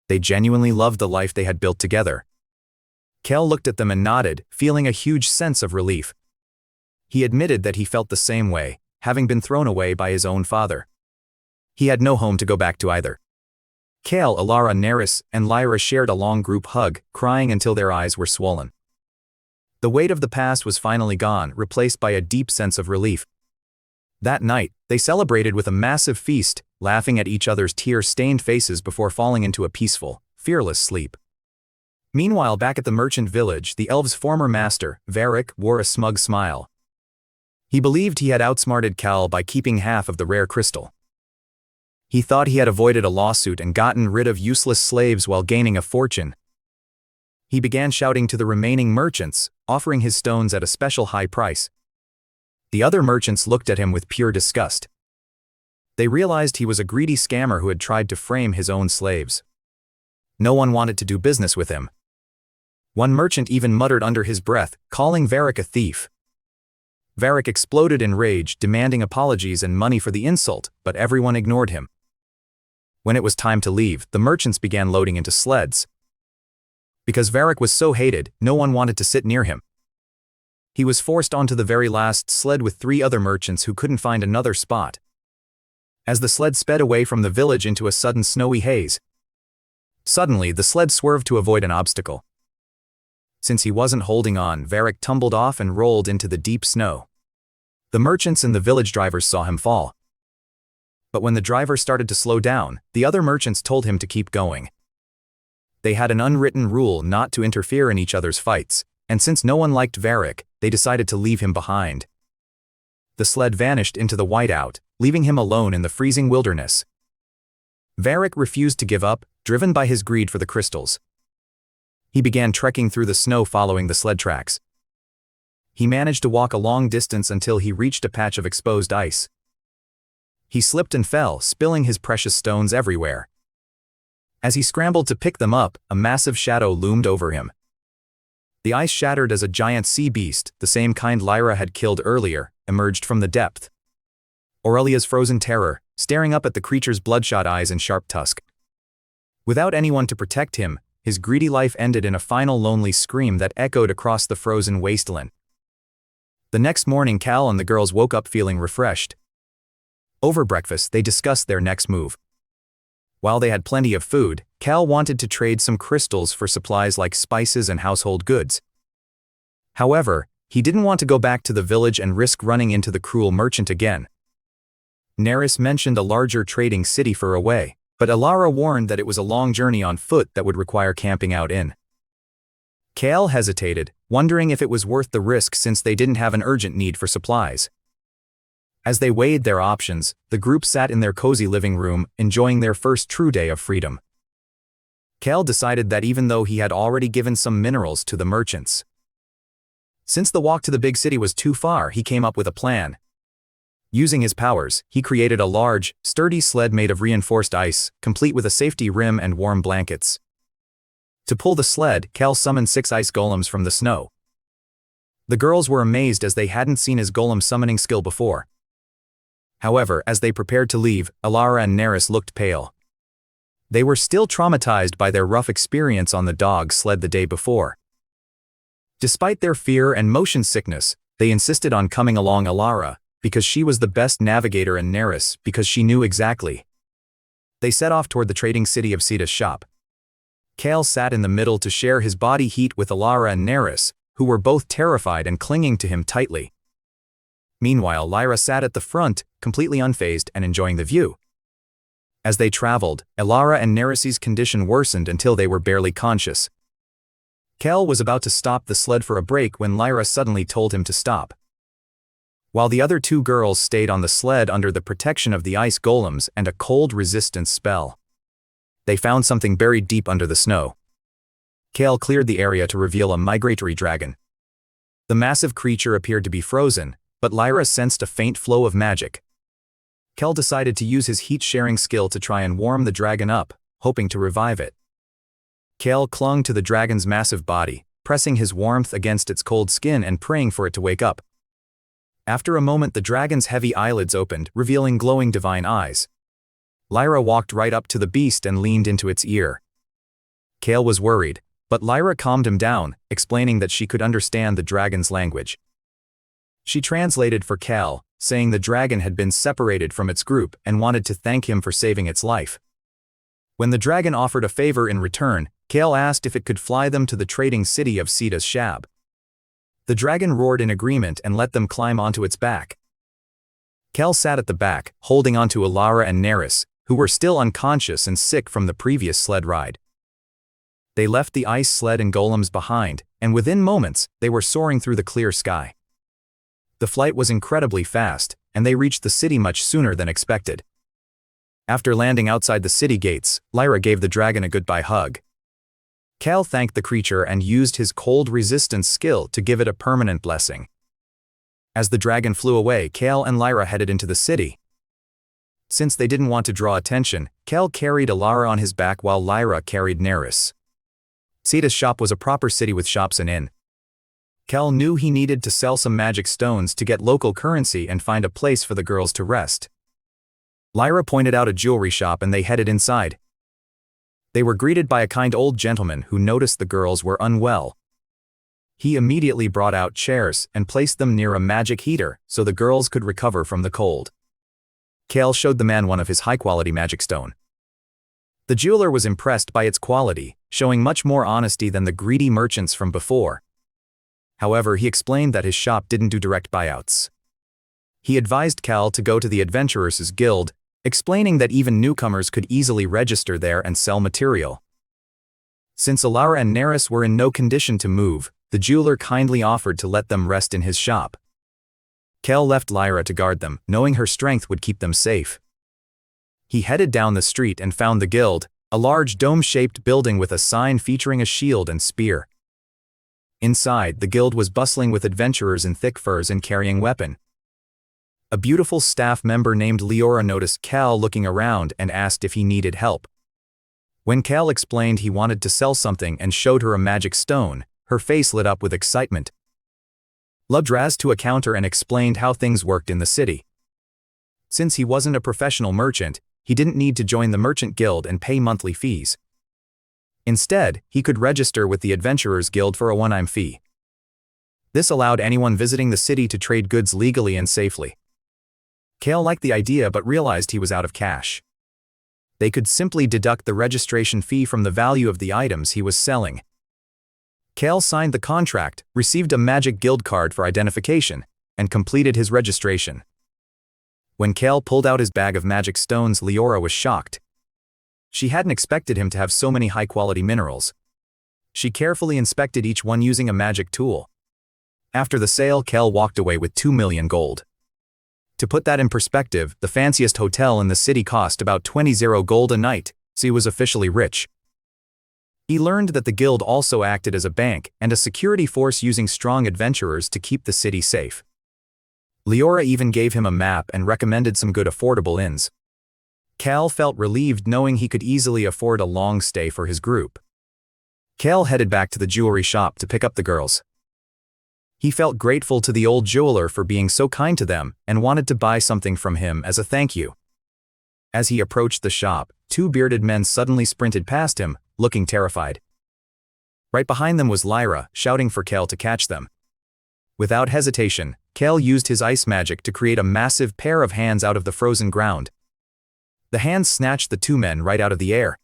They genuinely loved the life they had built together. Kael looked at them and nodded, feeling a huge sense of relief. He admitted that he felt the same way, having been thrown away by his own father. He had no home to go back to either. Kael, Elara, Neris, and Lyra shared a long group hug, crying until their eyes were swollen. The weight of the past was finally gone, replaced by a deep sense of relief. That night, they celebrated with a massive feast, laughing at each other's tear-stained faces before falling into a peaceful, fearless sleep. Meanwhile, back at the merchant village, the elves' former master, Varric, wore a smug smile. He believed he had outsmarted Kael by keeping half of the rare crystal. He thought he had avoided a lawsuit and gotten rid of useless slaves while gaining a fortune. He began shouting to the remaining merchants, offering his stones at a special high price. The other merchants looked at him with pure disgust. They realized he was a greedy scammer who had tried to frame his own slaves. No one wanted to do business with him. One merchant even muttered under his breath, calling Varric a thief. Varric exploded in rage, demanding apologies and money for the insult, but everyone ignored him. When it was time to leave, the merchants began loading into sleds. Because Varric was so hated, no one wanted to sit near him. He was forced onto the very last sled with 3 other merchants who couldn't find another spot. As the sled sped away from the village into a sudden snowy haze, suddenly the sled swerved to avoid an obstacle. Since he wasn't holding on, Varric tumbled off and rolled into the deep snow. The merchants and the village drivers saw him fall. But when the driver started to slow down, the other merchants told him to keep going. They had an unwritten rule not to interfere in each other's fights, and since no one liked Varric, they decided to leave him behind. The sled vanished into the whiteout, leaving him alone in the freezing wilderness. Varric refused to give up, driven by his greed for the crystals. He began trekking through the snow following the sled tracks. He managed to walk a long distance until he reached a patch of exposed ice. He slipped and fell, spilling his precious stones everywhere. As he scrambled to pick them up, a massive shadow loomed over him. The ice shattered as a giant sea beast, the same kind Lyra had killed earlier, emerged from the depth. Aurelia's frozen terror, staring up at the creature's bloodshot eyes and sharp tusk. Without anyone to protect him, his greedy life ended in a final lonely scream that echoed across the frozen wasteland. The next morning, Kael and the girls woke up feeling refreshed. Over breakfast, they discussed their next move. While they had plenty of food, Kael wanted to trade some crystals for supplies like spices and household goods. However, he didn't want to go back to the village and risk running into the cruel merchant again. Neris mentioned a larger trading city far away, but Elara warned that it was a long journey on foot that would require camping out in. Kael hesitated, wondering if it was worth the risk since they didn't have an urgent need for supplies. As they weighed their options, the group sat in their cozy living room, enjoying their first true day of freedom. Kael decided that even though he had already given some minerals to the merchants, since the walk to the big city was too far, he came up with a plan. Using his powers, he created a large, sturdy sled made of reinforced ice, complete with a safety rim and warm blankets. To pull the sled, Kael summoned 6 ice golems from the snow. The girls were amazed as they hadn't seen his golem summoning skill before. However, as they prepared to leave, Elara and Neris looked pale. They were still traumatized by their rough experience on the dog sled the day before. Despite their fear and motion sickness, they insisted on coming along Elara, because she was the best navigator, and Neris because she knew exactly. They set off toward the trading city of Sita's shop. Kael sat in the middle to share his body heat with Elara and Neris, who were both terrified and clinging to him tightly. Meanwhile, Lyra sat at the front, completely unfazed and enjoying the view. As they traveled, Elara and Neris's condition worsened until they were barely conscious. Kael was about to stop the sled for a break when Lyra suddenly told him to stop. While the other two girls stayed on the sled under the protection of the ice golems and a cold resistance spell. They found something buried deep under the snow. Kael cleared the area to reveal a migratory dragon. The massive creature appeared to be frozen, but Lyra sensed a faint flow of magic. Kael decided to use his heat-sharing skill to try and warm the dragon up, hoping to revive it. Kael clung to the dragon's massive body, pressing his warmth against its cold skin and praying for it to wake up. After a moment, the dragon's heavy eyelids opened, revealing glowing divine eyes. Lyra walked right up to the beast and leaned into its ear. Kael was worried, but Lyra calmed him down, explaining that she could understand the dragon's language. She translated for Kael, saying the dragon had been separated from its group and wanted to thank him for saving its life. When the dragon offered a favor in return, Kael asked if it could fly them to the trading city of Sita's Shab. The dragon roared in agreement and let them climb onto its back. Kael sat at the back, holding onto Elara and Neris, who were still unconscious and sick from the previous sled ride. They left the ice sled and golems behind, and within moments, they were soaring through the clear sky. The flight was incredibly fast, and they reached the city much sooner than expected. After landing outside the city gates, Lyra gave the dragon a goodbye hug. Kael thanked the creature and used his cold resistance skill to give it a permanent blessing. As the dragon flew away, Kael and Lyra headed into the city. Since they didn't want to draw attention, Kael carried Elara on his back while Lyra carried Neris. Sita's shop was a proper city with shops and inn. Kael knew he needed to sell some magic stones to get local currency and find a place for the girls to rest. Lyra pointed out a jewelry shop and they headed inside. They were greeted by a kind old gentleman who noticed the girls were unwell. He immediately brought out chairs and placed them near a magic heater so the girls could recover from the cold. Kael showed the man one of his high-quality magic stone. The jeweler was impressed by its quality, showing much more honesty than the greedy merchants from before. However, he explained that his shop didn't do direct buyouts. He advised Kael to go to the Adventurers' Guild, explaining that even newcomers could easily register there and sell material. Since Elara and Neris were in no condition to move, the jeweler kindly offered to let them rest in his shop. Kael left Lyra to guard them, knowing her strength would keep them safe. He headed down the street and found the guild, a large dome-shaped building with a sign featuring a shield and spear. Inside, the guild was bustling with adventurers in thick furs and carrying weapons. A beautiful staff member named Lyra noticed Kael looking around and asked if he needed help. When Kael explained he wanted to sell something and showed her a magic stone, her face lit up with excitement. Lyra ran to a counter and explained how things worked in the city. Since he wasn't a professional merchant, he didn't need to join the merchant guild and pay monthly fees. Instead, he could register with the Adventurers Guild for a one-time fee. This allowed anyone visiting the city to trade goods legally and safely. Kael liked the idea but realized he was out of cash. They could simply deduct the registration fee from the value of the items he was selling. Kael signed the contract, received a magic guild card for identification, and completed his registration. When Kael pulled out his bag of magic stones, Lyra was shocked. She hadn't expected him to have so many high-quality minerals. She carefully inspected each one using a magic tool. After the sale, Kael walked away with 2 million gold. To put that in perspective, the fanciest hotel in the city cost about 20 gold a night, so he was officially rich. He learned that the guild also acted as a bank and a security force using strong adventurers to keep the city safe. Lyra even gave him a map and recommended some good affordable inns. Kael felt relieved knowing he could easily afford a long stay for his group. Kael headed back to the jewelry shop to pick up the girls. He felt grateful to the old jeweler for being so kind to them and wanted to buy something from him as a thank you. As he approached the shop, 2 bearded men suddenly sprinted past him, looking terrified. Right behind them was Lyra, shouting for Kael to catch them. Without hesitation, Kael used his ice magic to create a massive pair of hands out of the frozen ground. The hands snatched the 2 men right out of the air.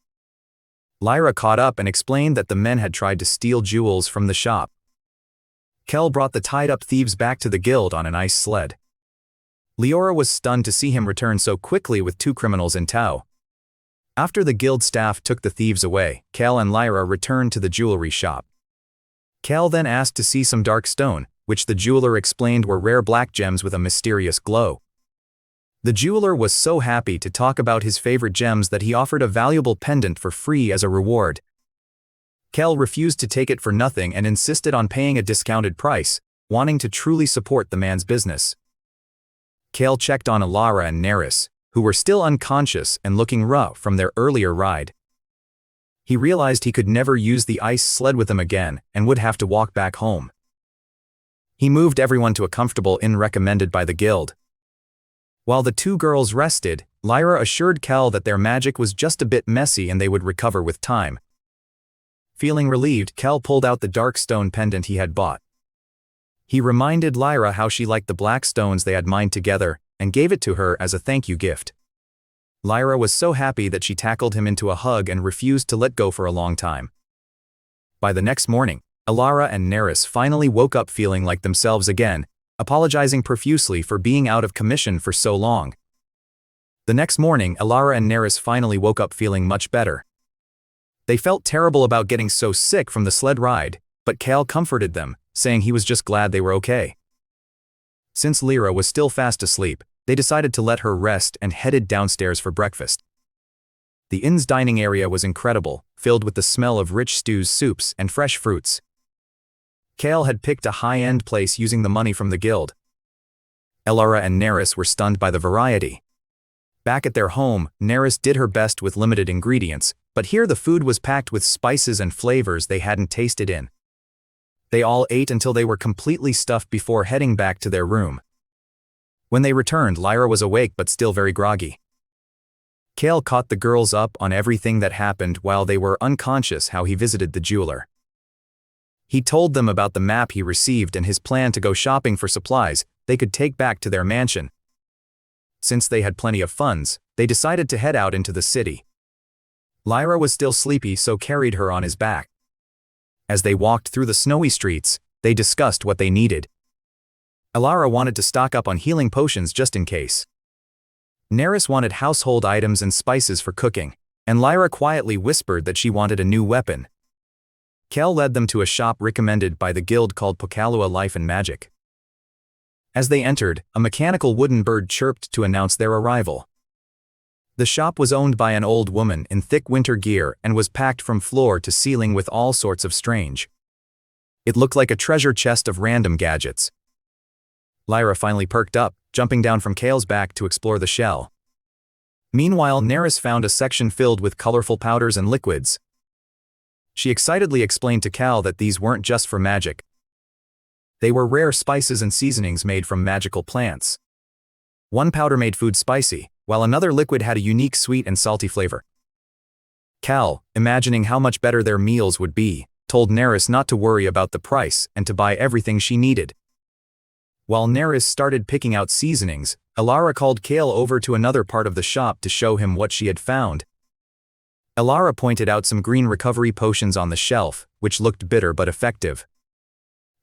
Lyra caught up and explained that the men had tried to steal jewels from the shop. Kael brought the tied-up thieves back to the guild on an ice sled. Lyra was stunned to see him return so quickly with 2 criminals in tow. After the guild staff took the thieves away, Kael and Lyra returned to the jewelry shop. Kael then asked to see some dark stone, which the jeweler explained were rare black gems with a mysterious glow. The jeweler was so happy to talk about his favorite gems that he offered a valuable pendant for free as a reward. Kael refused to take it for nothing and insisted on paying a discounted price, wanting to truly support the man's business. Kael checked on Elara and Neris, who were still unconscious and looking rough from their earlier ride. He realized he could never use the ice sled with them again and would have to walk back home. He moved everyone to a comfortable inn recommended by the guild. While the 2 girls rested, Lyra assured Kael that their magic was just a bit messy and they would recover with time. Feeling relieved, Kael pulled out the dark stone pendant he had bought. He reminded Lyra how she liked the black stones they had mined together and gave it to her as a thank you gift. Lyra was so happy that she tackled him into a hug and refused to let go for a long time. By the next morning, Elara and Neris finally woke up feeling like themselves again, apologizing profusely for being out of commission for so long. The next morning, Elara and Neris finally woke up feeling much better. They felt terrible about getting so sick from the sled ride, but Kael comforted them, saying he was just glad they were okay. Since Lyra was still fast asleep, they decided to let her rest and headed downstairs for breakfast. The inn's dining area was incredible, filled with the smell of rich stews, soups, and fresh fruits. Kael had picked a high-end place using the money from the guild. Elara and Neris were stunned by the variety. Back at their home, Neris did her best with limited ingredients, but here the food was packed with spices and flavors they hadn't tasted in. They all ate until they were completely stuffed before heading back to their room. When they returned, Lyra was awake but still very groggy. Kael caught the girls up on everything that happened while they were unconscious how he visited the jeweler. He told them about the map he received and his plan to go shopping for supplies they could take back to their mansion. Since they had plenty of funds, they decided to head out into the city. Lyra was still sleepy, so carried her on his back. As they walked through the snowy streets, they discussed what they needed. Elara wanted to stock up on healing potions just in case. Neris wanted household items and spices for cooking, and Lyra quietly whispered that she wanted a new weapon. Kael led them to a shop recommended by the guild called Pokalua Life and Magic. As they entered, a mechanical wooden bird chirped to announce their arrival. The shop was owned by an old woman in thick winter gear and was packed from floor to ceiling with all sorts of strange. It looked like a treasure chest of random gadgets. Lyra finally perked up, jumping down from Kael's back to explore the shell. Meanwhile, Neris found a section filled with colorful powders and liquids. She excitedly explained to Kael that these weren't just for magic. They were rare spices and seasonings made from magical plants. One powder made food spicy, while another liquid had a unique sweet and salty flavor. Kael, imagining how much better their meals would be, told Neris not to worry about the price and to buy everything she needed. While Neris started picking out seasonings, Elara called Kael over to another part of the shop to show him what she had found. Elara pointed out some green recovery potions on the shelf, which looked bitter but effective.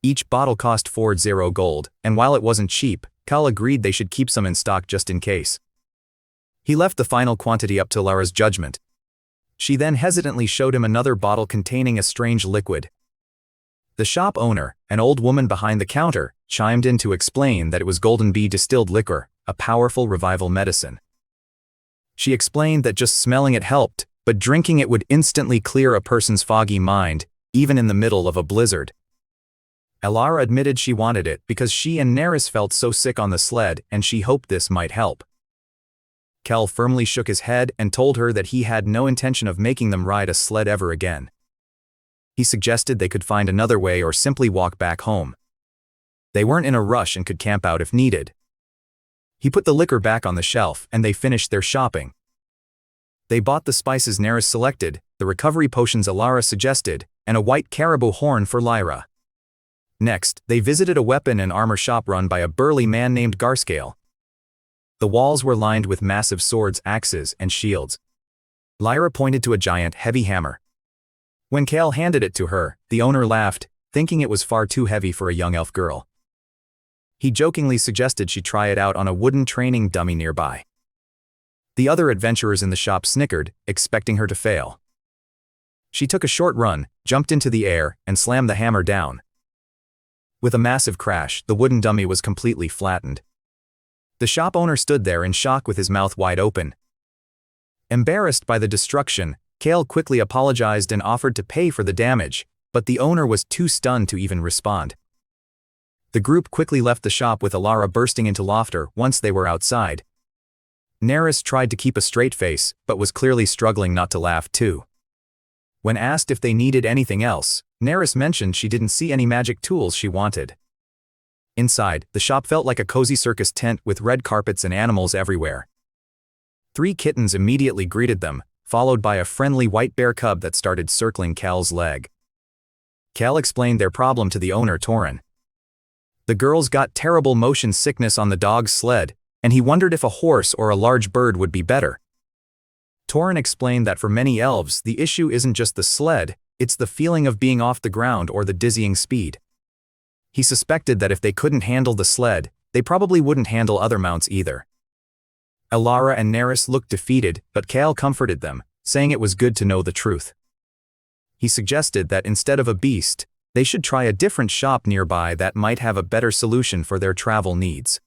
Each bottle cost 40 gold, and while it wasn't cheap, Kael agreed they should keep some in stock just in case. He left the final quantity up to Lara's judgment. She then hesitantly showed him another bottle containing a strange liquid. The shop owner, an old woman behind the counter, chimed in to explain that it was Golden Bee distilled liquor, a powerful revival medicine. She explained that just smelling it helped, but drinking it would instantly clear a person's foggy mind, even in the middle of a blizzard. Elara admitted she wanted it because she and Neris felt so sick on the sled and she hoped this might help. Kael firmly shook his head and told her that he had no intention of making them ride a sled ever again. He suggested they could find another way or simply walk back home. They weren't in a rush and could camp out if needed. He put the liquor back on the shelf and they finished their shopping. They bought the spices Neris selected, the recovery potions Elara suggested, and a white caribou horn for Lyra. Next, they visited a weapon and armor shop run by a burly man named Kael. The walls were lined with massive swords, axes, and shields. Lyra pointed to a giant, heavy hammer, When Kael handed it to her, the owner laughed, thinking it was far too heavy for a young elf girl. He jokingly suggested she try it out on a wooden training dummy nearby. The other adventurers in the shop snickered, expecting her to fail. She took a short run, jumped into the air, and slammed the hammer down. With a massive crash, the wooden dummy was completely flattened. The shop owner stood there in shock with his mouth wide open. Embarrassed by the destruction, Kael quickly apologized and offered to pay for the damage, but the owner was too stunned to even respond. The group quickly left the shop with Elara bursting into laughter once they were outside. Neris tried to keep a straight face, but was clearly struggling not to laugh too. When asked if they needed anything else, Neris mentioned she didn't see any magic tools she wanted. Inside, the shop felt like a cozy circus tent with red carpets and animals everywhere. 3 kittens immediately greeted them, followed by a friendly white bear cub that started circling Kael's leg. Kael explained their problem to the owner, Torin. The girls got terrible motion sickness on the dog's sled, and he wondered if a horse or a large bird would be better. Torin explained that for many elves, the issue isn't just the sled, it's the feeling of being off the ground or the dizzying speed. He suspected that if they couldn't handle the sled, they probably wouldn't handle other mounts either. Elara and Neris looked defeated, but Kael comforted them, saying it was good to know the truth. He suggested that instead of a beast, they should try a different shop nearby that might have a better solution for their travel needs.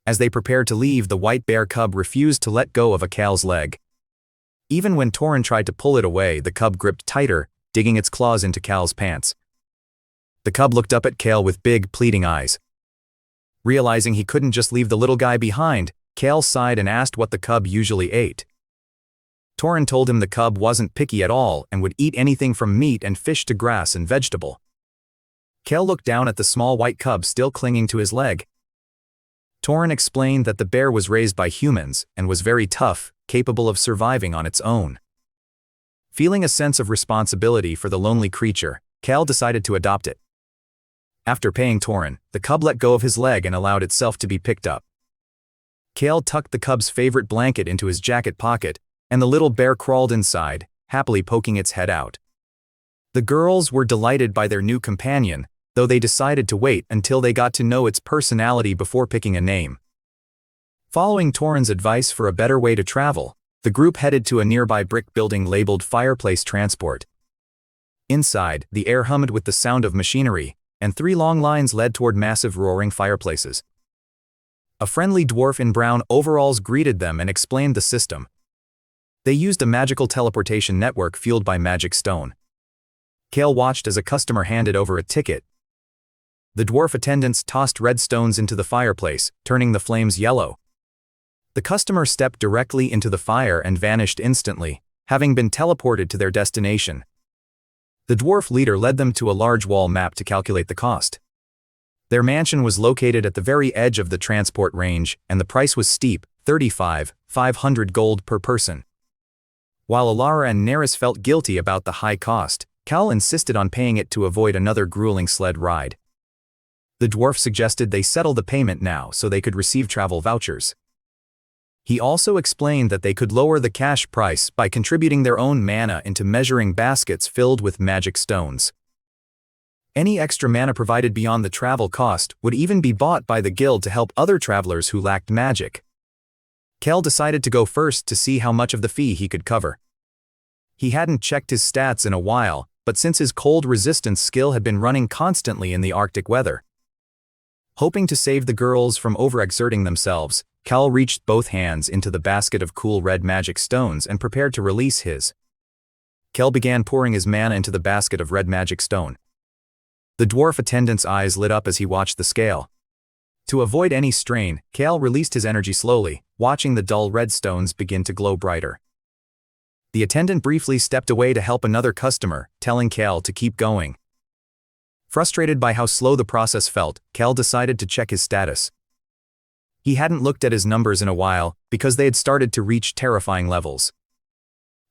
As they prepared to leave, the white bear cub refused to let go of Kael's leg. Even when Torin tried to pull it away, the cub gripped tighter, digging its claws into Kael's pants. The cub looked up at Kael with big, pleading eyes. Realizing he couldn't just leave the little guy behind, Kael sighed and asked what the cub usually ate. Torin told him the cub wasn't picky at all and would eat anything from meat and fish to grass and vegetable. Kael looked down at the small white cub still clinging to his leg. Torin explained that the bear was raised by humans and was very tough, capable of surviving on its own. Feeling a sense of responsibility for the lonely creature, Kael decided to adopt it. After paying Torin, the cub let go of his leg and allowed itself to be picked up. Kael tucked the cub's favorite blanket into his jacket pocket, and the little bear crawled inside, happily poking its head out. The girls were delighted by their new companion, though they decided to wait until they got to know its personality before picking a name. Following Torin's advice for a better way to travel, the group headed to a nearby brick building labeled Fireplace Transport. Inside, the air hummed with the sound of machinery, and 3 long lines led toward massive roaring fireplaces. A friendly dwarf in brown overalls greeted them and explained the system. They used a magical teleportation network fueled by magic stone. Kael watched as a customer handed over a ticket. The dwarf attendants tossed red stones into the fireplace, turning the flames yellow. The customer stepped directly into the fire and vanished instantly, having been teleported to their destination. The dwarf leader led them to a large wall map to calculate the cost. Their mansion was located at the very edge of the transport range, and the price was steep, 500 gold per person. While Elara and Neris felt guilty about the high cost, Kael insisted on paying it to avoid another grueling sled ride. The dwarf suggested they settle the payment now so they could receive travel vouchers. He also explained that they could lower the cash price by contributing their own mana into measuring baskets filled with magic stones. Any extra mana provided beyond the travel cost would even be bought by the guild to help other travelers who lacked magic. Kael decided to go first to see how much of the fee he could cover. He hadn't checked his stats in a while, but since his cold resistance skill had been running constantly in the Arctic weather. Hoping to save the girls from overexerting themselves, Kael reached both hands into the basket of cool red magic stones and prepared to release his. Kael began pouring his mana into the basket of red magic stone. The dwarf attendant's eyes lit up as he watched the scale. To avoid any strain, Kael released his energy slowly, watching the dull red stones begin to glow brighter. The attendant briefly stepped away to help another customer, telling Kael to keep going. Frustrated by how slow the process felt, Kael decided to check his status. He hadn't looked at his numbers in a while, because they had started to reach terrifying levels.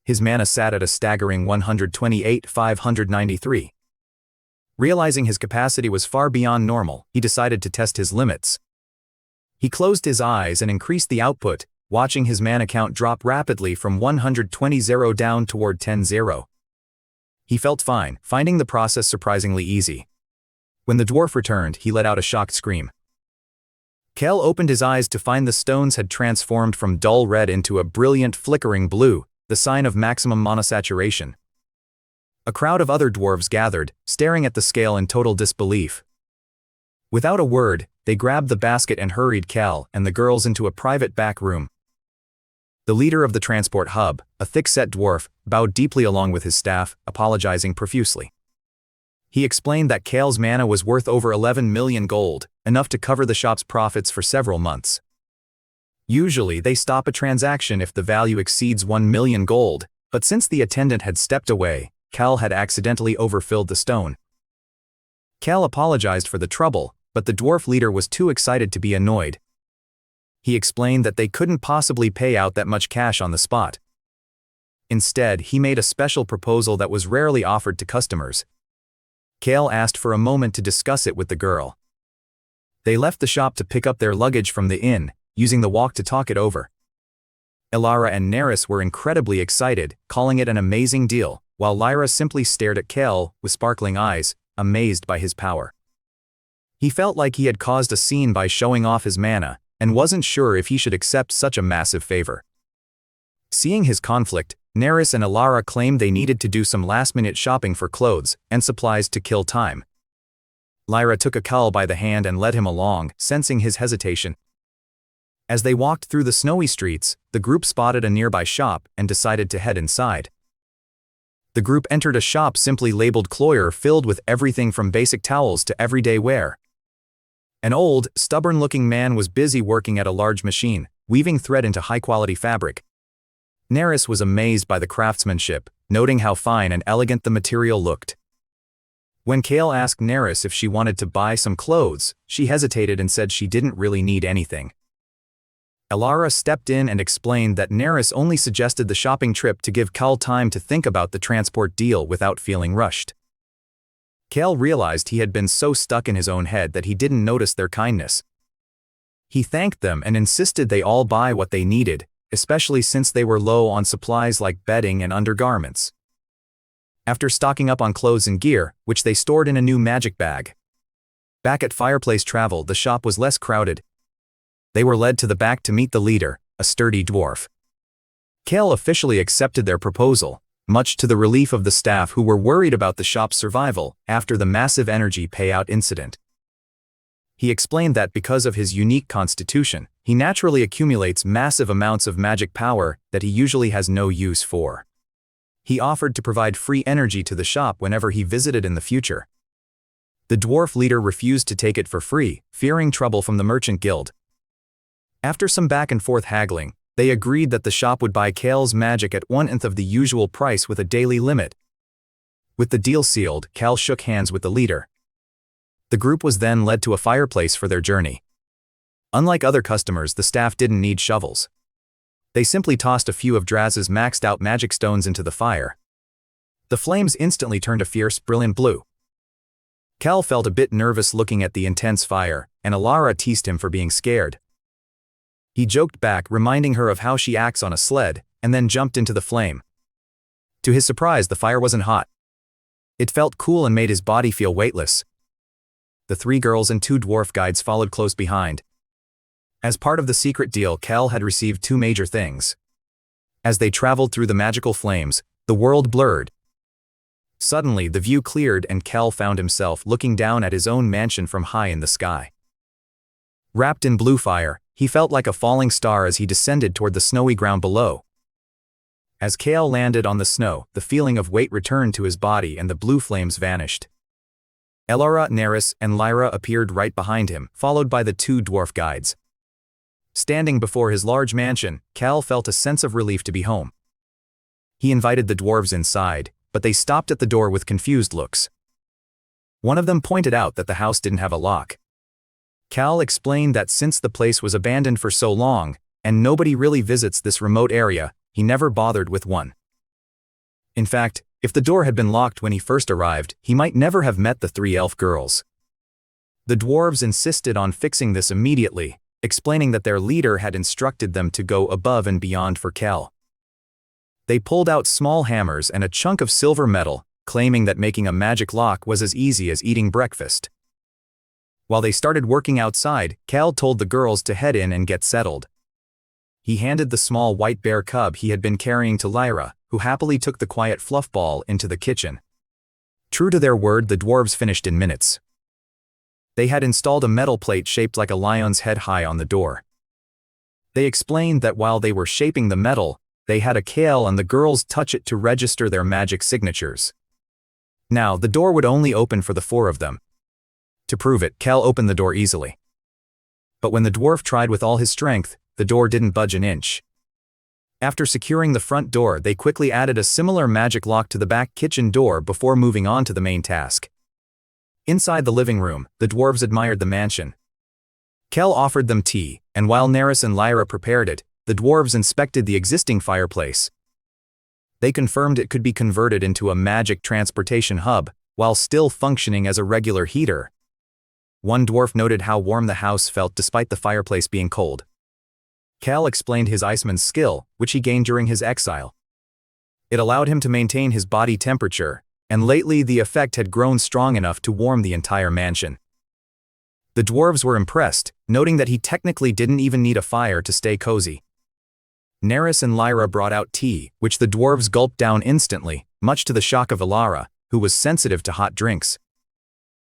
His mana sat at a staggering 128,593. Realizing his capacity was far beyond normal, he decided to test his limits. He closed his eyes and increased the output, watching his mana count drop rapidly from 120 down toward 10. He felt fine, finding the process surprisingly easy. When the dwarf returned, he let out a shocked scream. Kael opened his eyes to find the stones had transformed from dull red into a brilliant flickering blue, the sign of maximum monosaturation. A crowd of other dwarves gathered, staring at the scale in total disbelief. Without a word, they grabbed the basket and hurried Kael and the girls into a private back room. The leader of the transport hub, a thick-set dwarf, bowed deeply along with his staff, apologizing profusely. He explained that Kael's mana was worth over 11 million gold, enough to cover the shop's profits for several months. Usually they stop a transaction if the value exceeds 1 million gold, but since the attendant had stepped away, Kael had accidentally overfilled the stone. Kael apologized for the trouble, but the dwarf leader was too excited to be annoyed. He explained that they couldn't possibly pay out that much cash on the spot. Instead, he made a special proposal that was rarely offered to customers. Kael asked for a moment to discuss it with the girl. They left the shop to pick up their luggage from the inn, using the walk to talk it over. Elara and Neris were incredibly excited, calling it an amazing deal, while Lyra simply stared at Kael with sparkling eyes, amazed by his power. He felt like he had caused a scene by showing off his mana, and wasn't sure if he should accept such a massive favor. Seeing his conflict, Neris and Elara claimed they needed to do some last-minute shopping for clothes and supplies to kill time. Lyra took Kael by the hand and led him along, sensing his hesitation. As they walked through the snowy streets, the group spotted a nearby shop and decided to head inside. The group entered a shop simply labeled Cloyer, filled with everything from basic towels to everyday wear. An old, stubborn-looking man was busy working at a large machine, weaving thread into high-quality fabric. Neris was amazed by the craftsmanship, noting how fine and elegant the material looked. When Kael asked Neris if she wanted to buy some clothes, she hesitated and said she didn't really need anything. Elara stepped in and explained that Neris only suggested the shopping trip to give Kael time to think about the transport deal without feeling rushed. Kael realized he had been so stuck in his own head that he didn't notice their kindness. He thanked them and insisted they all buy what they needed, especially since they were low on supplies like bedding and undergarments. After stocking up on clothes and gear, which they stored in a new magic bag. Back at Fireplace Travel, the shop was less crowded. They were led to the back to meet the leader, a sturdy dwarf. Kael officially accepted their proposal, much to the relief of the staff who were worried about the shop's survival after the massive energy payout incident. He explained that because of his unique constitution, he naturally accumulates massive amounts of magic power that he usually has no use for. He offered to provide free energy to the shop whenever he visited in the future. The dwarf leader refused to take it for free, fearing trouble from the merchant guild. After some back-and-forth haggling, they agreed that the shop would buy Kael's magic at 1/10 of the usual price with a daily limit. With the deal sealed, Kael shook hands with the leader. The group was then led to a fireplace for their journey. Unlike other customers, the staff didn't need shovels. They simply tossed a few of Draz's maxed-out magic stones into the fire. The flames instantly turned a fierce, brilliant blue. Kael felt a bit nervous looking at the intense fire, and Elara teased him for being scared. He joked back, reminding her of how she acts on a sled, and then jumped into the flame. To his surprise, the fire wasn't hot. It felt cool and made his body feel weightless. The 3 girls and 2 dwarf guides followed close behind. As part of the secret deal, Kael had received 2 major things. As they traveled through the magical flames, the world blurred. Suddenly, the view cleared and Kael found himself looking down at his own mansion from high in the sky. Wrapped in blue fire, he felt like a falling star as he descended toward the snowy ground below. As Kael landed on the snow, the feeling of weight returned to his body and the blue flames vanished. Elara, Neris, and Lyra appeared right behind him, followed by the 2 dwarf guides. Standing before his large mansion, Kael felt a sense of relief to be home. He invited the dwarves inside, but they stopped at the door with confused looks. One of them pointed out that the house didn't have a lock. Kael explained that since the place was abandoned for so long, and nobody really visits this remote area, he never bothered with one. In fact, if the door had been locked when he first arrived, he might never have met the 3 elf girls. The dwarves insisted on fixing this immediately, explaining that their leader had instructed them to go above and beyond for Kael. They pulled out small hammers and a chunk of silver metal, claiming that making a magic lock was as easy as eating breakfast. While they started working outside, Kael told the girls to head in and get settled. He handed the small white bear cub he had been carrying to Lyra, who happily took the quiet fluff ball into the kitchen. True to their word, the dwarves finished in minutes. They had installed a metal plate shaped like a lion's head high on the door. They explained that while they were shaping the metal, they had a Kael and the girls touch it to register their magic signatures. Now, the door would only open for the four of them. To prove it, Kael opened the door easily. But when the dwarf tried with all his strength, the door didn't budge an inch. After securing the front door, they quickly added a similar magic lock to the back kitchen door before moving on to the main task. Inside the living room, the dwarves admired the mansion. Kael offered them tea, and while Neris and Lyra prepared it, the dwarves inspected the existing fireplace. They confirmed it could be converted into a magic transportation hub, while still functioning as a regular heater. One dwarf noted how warm the house felt despite the fireplace being cold. Kael explained his Iceman's skill, which he gained during his exile. It allowed him to maintain his body temperature, and lately the effect had grown strong enough to warm the entire mansion. The dwarves were impressed, noting that he technically didn't even need a fire to stay cozy. Neris and Lyra brought out tea, which the dwarves gulped down instantly, much to the shock of Elara, who was sensitive to hot drinks.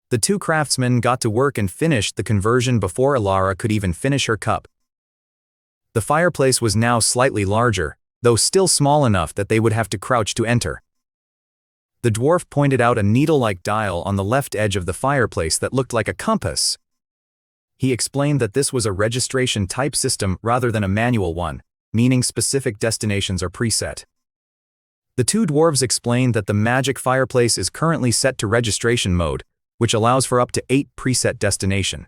The two craftsmen got to work and finished the conversion before Elara could even finish her cup. The fireplace was now slightly larger, though still small enough that they would have to crouch to enter. The dwarf pointed out a needle-like dial on the left edge of the fireplace that looked like a compass. He explained that this was a registration-type system rather than a manual one, meaning specific destinations are preset. The two dwarves explained that the magic fireplace is currently set to registration mode, which allows for up to 8 preset destinations.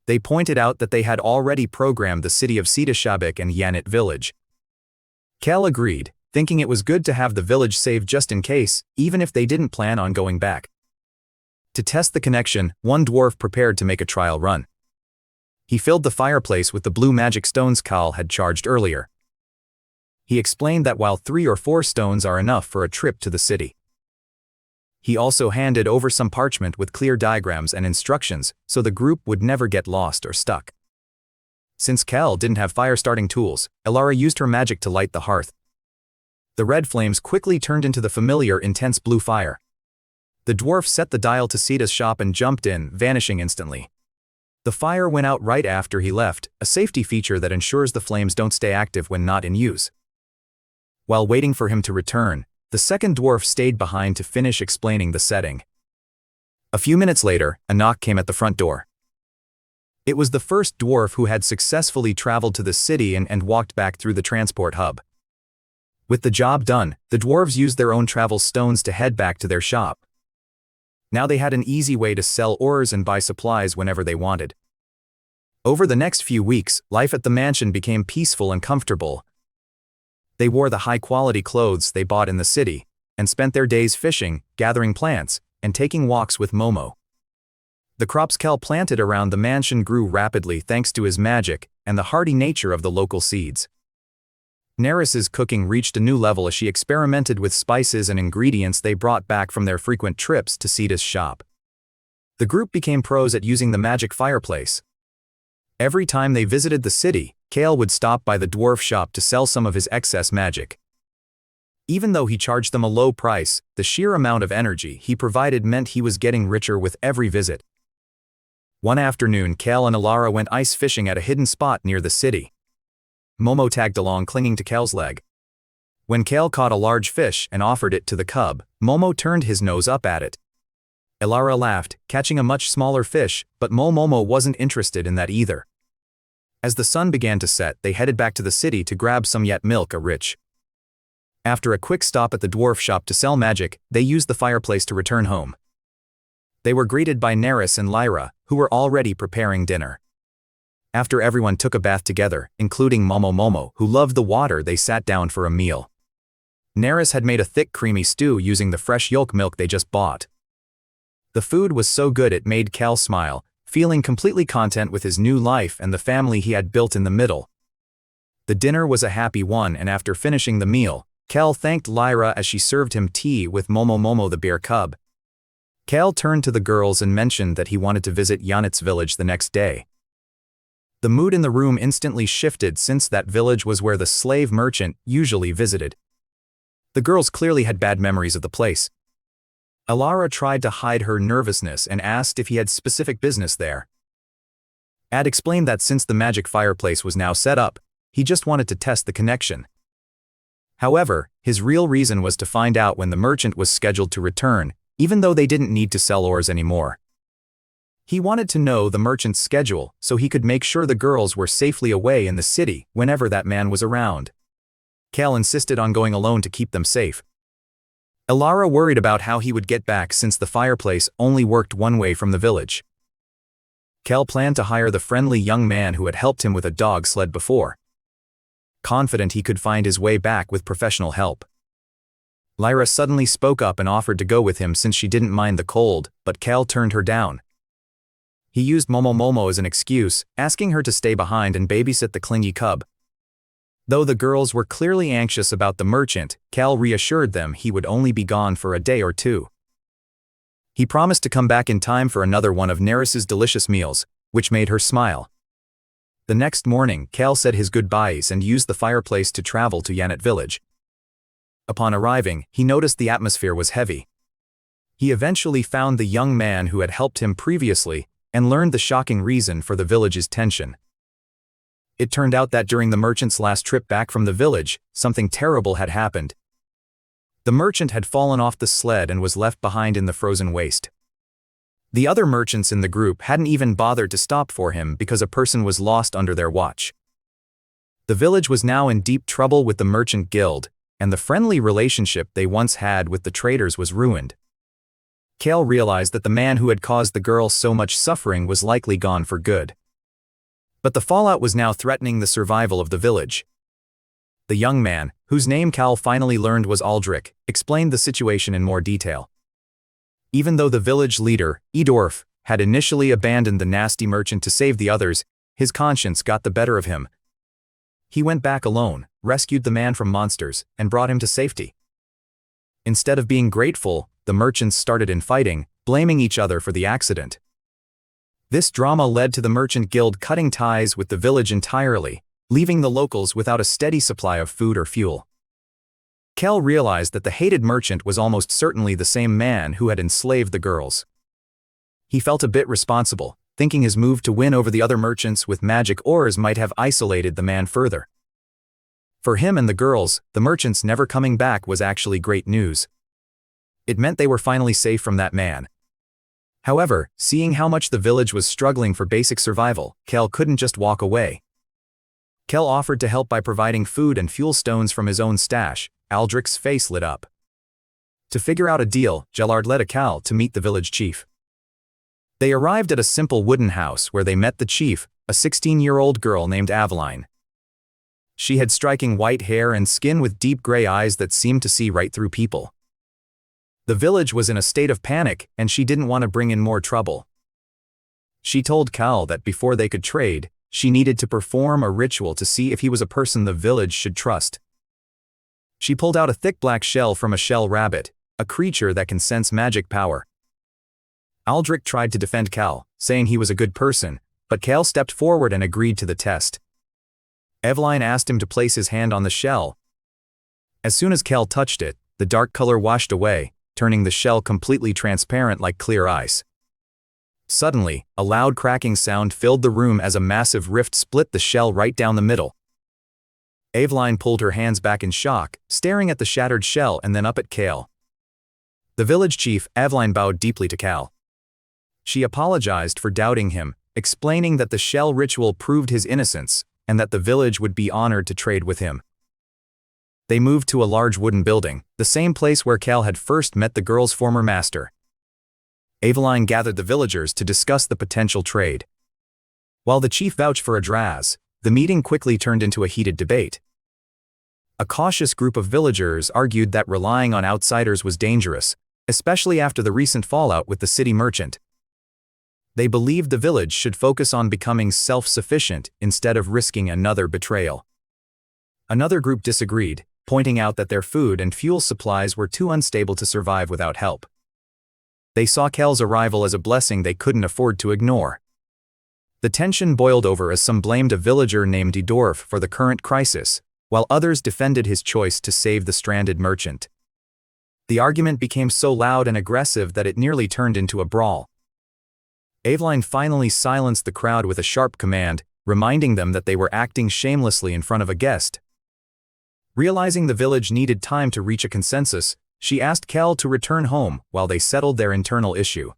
They pointed out that they had already programmed the city of Sitashabik and Yanit village. Kael agreed, thinking it was good to have the village saved just in case, even if they didn't plan on going back. To test the connection, one dwarf prepared to make a trial run. He filled the fireplace with the blue magic stones Kael had charged earlier. He explained that while 3 or 4 stones are enough for a trip to the city. He also handed over some parchment with clear diagrams and instructions so the group would never get lost or stuck. Since Kael didn't have fire-starting tools, Elara used her magic to light the hearth. The red flames quickly turned into the familiar intense blue fire. The dwarf set the dial to Sita's shop and jumped in, vanishing instantly. The fire went out right after he left, a safety feature that ensures the flames don't stay active when not in use. While waiting for him to return, the second dwarf stayed behind to finish explaining the setting. A few minutes later, a knock came at the front door. It was the first dwarf who had successfully traveled to the city and walked back through the transport hub. With the job done, the dwarves used their own travel stones to head back to their shop. Now they had an easy way to sell ores and buy supplies whenever they wanted. Over the next few weeks, life at the mansion became peaceful and comfortable. They wore the high-quality clothes they bought in the city, and spent their days fishing, gathering plants, and taking walks with Momo. The crops Kael planted around the mansion grew rapidly thanks to his magic and the hardy nature of the local seeds. Neris's cooking reached a new level as she experimented with spices and ingredients they brought back from their frequent trips to Sita's shop. The group became pros at using the magic fireplace. Every time they visited the city, Kael would stop by the dwarf shop to sell some of his excess magic. Even though he charged them a low price, the sheer amount of energy he provided meant he was getting richer with every visit. One afternoon, Kael and Elara went ice fishing at a hidden spot near the city. Momo tagged along, clinging to Kael's leg. When Kael caught a large fish and offered it to the cub, Momo turned his nose up at it. Elara laughed, catching a much smaller fish, but Momo wasn't interested in that either. As the sun began to set, they headed back to the city to grab some yet milk a rich. After a quick stop at the dwarf shop to sell magic, they used the fireplace to return home. They were greeted by Neris and Lyra, who were already preparing dinner. After everyone took a bath together, including Momo, who loved the water, they sat down for a meal. Neris had made a thick creamy stew using the fresh yolk milk they just bought. The food was so good it made Kael smile, feeling completely content with his new life and the family he had built in the middle. The dinner was a happy one, and after finishing the meal, Kael thanked Lyra as she served him tea with Momo the bear cub. Kael turned to the girls and mentioned that he wanted to visit Yanit's village the next day. The mood in the room instantly shifted since that village was where the slave merchant usually visited. The girls clearly had bad memories of the place. Elara tried to hide her nervousness and asked if he had specific business there. Ad explained that since the magic fireplace was now set up, he just wanted to test the connection. However, his real reason was to find out when the merchant was scheduled to return, even though they didn't need to sell ores anymore. He wanted to know the merchant's schedule so he could make sure the girls were safely away in the city whenever that man was around. Kael insisted on going alone to keep them safe. Elara worried about how he would get back since the fireplace only worked one way from the village. Kael planned to hire the friendly young man who had helped him with a dog sled before, confident he could find his way back with professional help. Lyra suddenly spoke up and offered to go with him since she didn't mind the cold, but Kael turned her down. He used Momo as an excuse, asking her to stay behind and babysit the clingy cub. Though the girls were clearly anxious about the merchant, Kael reassured them he would only be gone for a day or two. He promised to come back in time for another one of Neris's delicious meals, which made her smile. The next morning, Kael said his goodbyes and used the fireplace to travel to Yanit village. Upon arriving, he noticed the atmosphere was heavy. He eventually found the young man who had helped him previously and learned the shocking reason for the village's tension. It turned out that during the merchant's last trip back from the village, something terrible had happened. The merchant had fallen off the sled and was left behind in the frozen waste. The other merchants in the group hadn't even bothered to stop for him because a person was lost under their watch. The village was now in deep trouble with the merchant guild, and the friendly relationship they once had with the traders was ruined. Kael realized that the man who had caused the girls so much suffering was likely gone for good. But the fallout was now threatening the survival of the village. The young man, whose name Kael finally learned was Aldrich, explained the situation in more detail. Even though the village leader, Edorf, had initially abandoned the nasty merchant to save the others, his conscience got the better of him. He went back alone, rescued the man from monsters, and brought him to safety. Instead of being grateful, the merchants started infighting, blaming each other for the accident. This drama led to the merchant guild cutting ties with the village entirely, leaving the locals without a steady supply of food or fuel. Kael realized that the hated merchant was almost certainly the same man who had enslaved the girls. He felt a bit responsible, thinking his move to win over the other merchants with magic ores might have isolated the man further. For him and the girls, the merchants never coming back was actually great news. It meant they were finally safe from that man. However, seeing how much the village was struggling for basic survival, Kael couldn't just walk away. Kael offered to help by providing food and fuel stones from his own stash. Aldrich's face lit up. To figure out a deal, Gelard led Kael to meet the village chief. They arrived at a simple wooden house where they met the chief, a 16-year-old girl named Aveline. She had striking white hair and skin with deep gray eyes that seemed to see right through people. The village was in a state of panic, and she didn't want to bring in more trouble. She told Kael that before they could trade, she needed to perform a ritual to see if he was a person the village should trust. She pulled out a thick black shell from a shell rabbit, a creature that can sense magic power. Aldrich tried to defend Kael, saying he was a good person, but Kael stepped forward and agreed to the test. Aveline asked him to place his hand on the shell. As soon as Kael touched it, the dark color washed away, turning the shell completely transparent like clear ice. Suddenly, a loud cracking sound filled the room as a massive rift split the shell right down the middle. Aveline pulled her hands back in shock, staring at the shattered shell and then up at Kael. The village chief, Aveline, bowed deeply to Kael. She apologized for doubting him, explaining that the shell ritual proved his innocence, and that the village would be honored to trade with him. They moved to a large wooden building, the same place where Kael had first met the girl's former master. Aveline gathered the villagers to discuss the potential trade. While the chief vouched for a Draz, the meeting quickly turned into a heated debate. A cautious group of villagers argued that relying on outsiders was dangerous, especially after the recent fallout with the city merchant. They believed the village should focus on becoming self-sufficient instead of risking another betrayal. Another group disagreed, pointing out that their food and fuel supplies were too unstable to survive without help. They saw Kael's arrival as a blessing they couldn't afford to ignore. The tension boiled over as some blamed a villager named Dwarf for the current crisis, while others defended his choice to save the stranded merchant. The argument became so loud and aggressive that it nearly turned into a brawl. Aveline finally silenced the crowd with a sharp command, reminding them that they were acting shamelessly in front of a guest. Realizing the village needed time to reach a consensus, she asked Kael to return home while they settled their internal issue.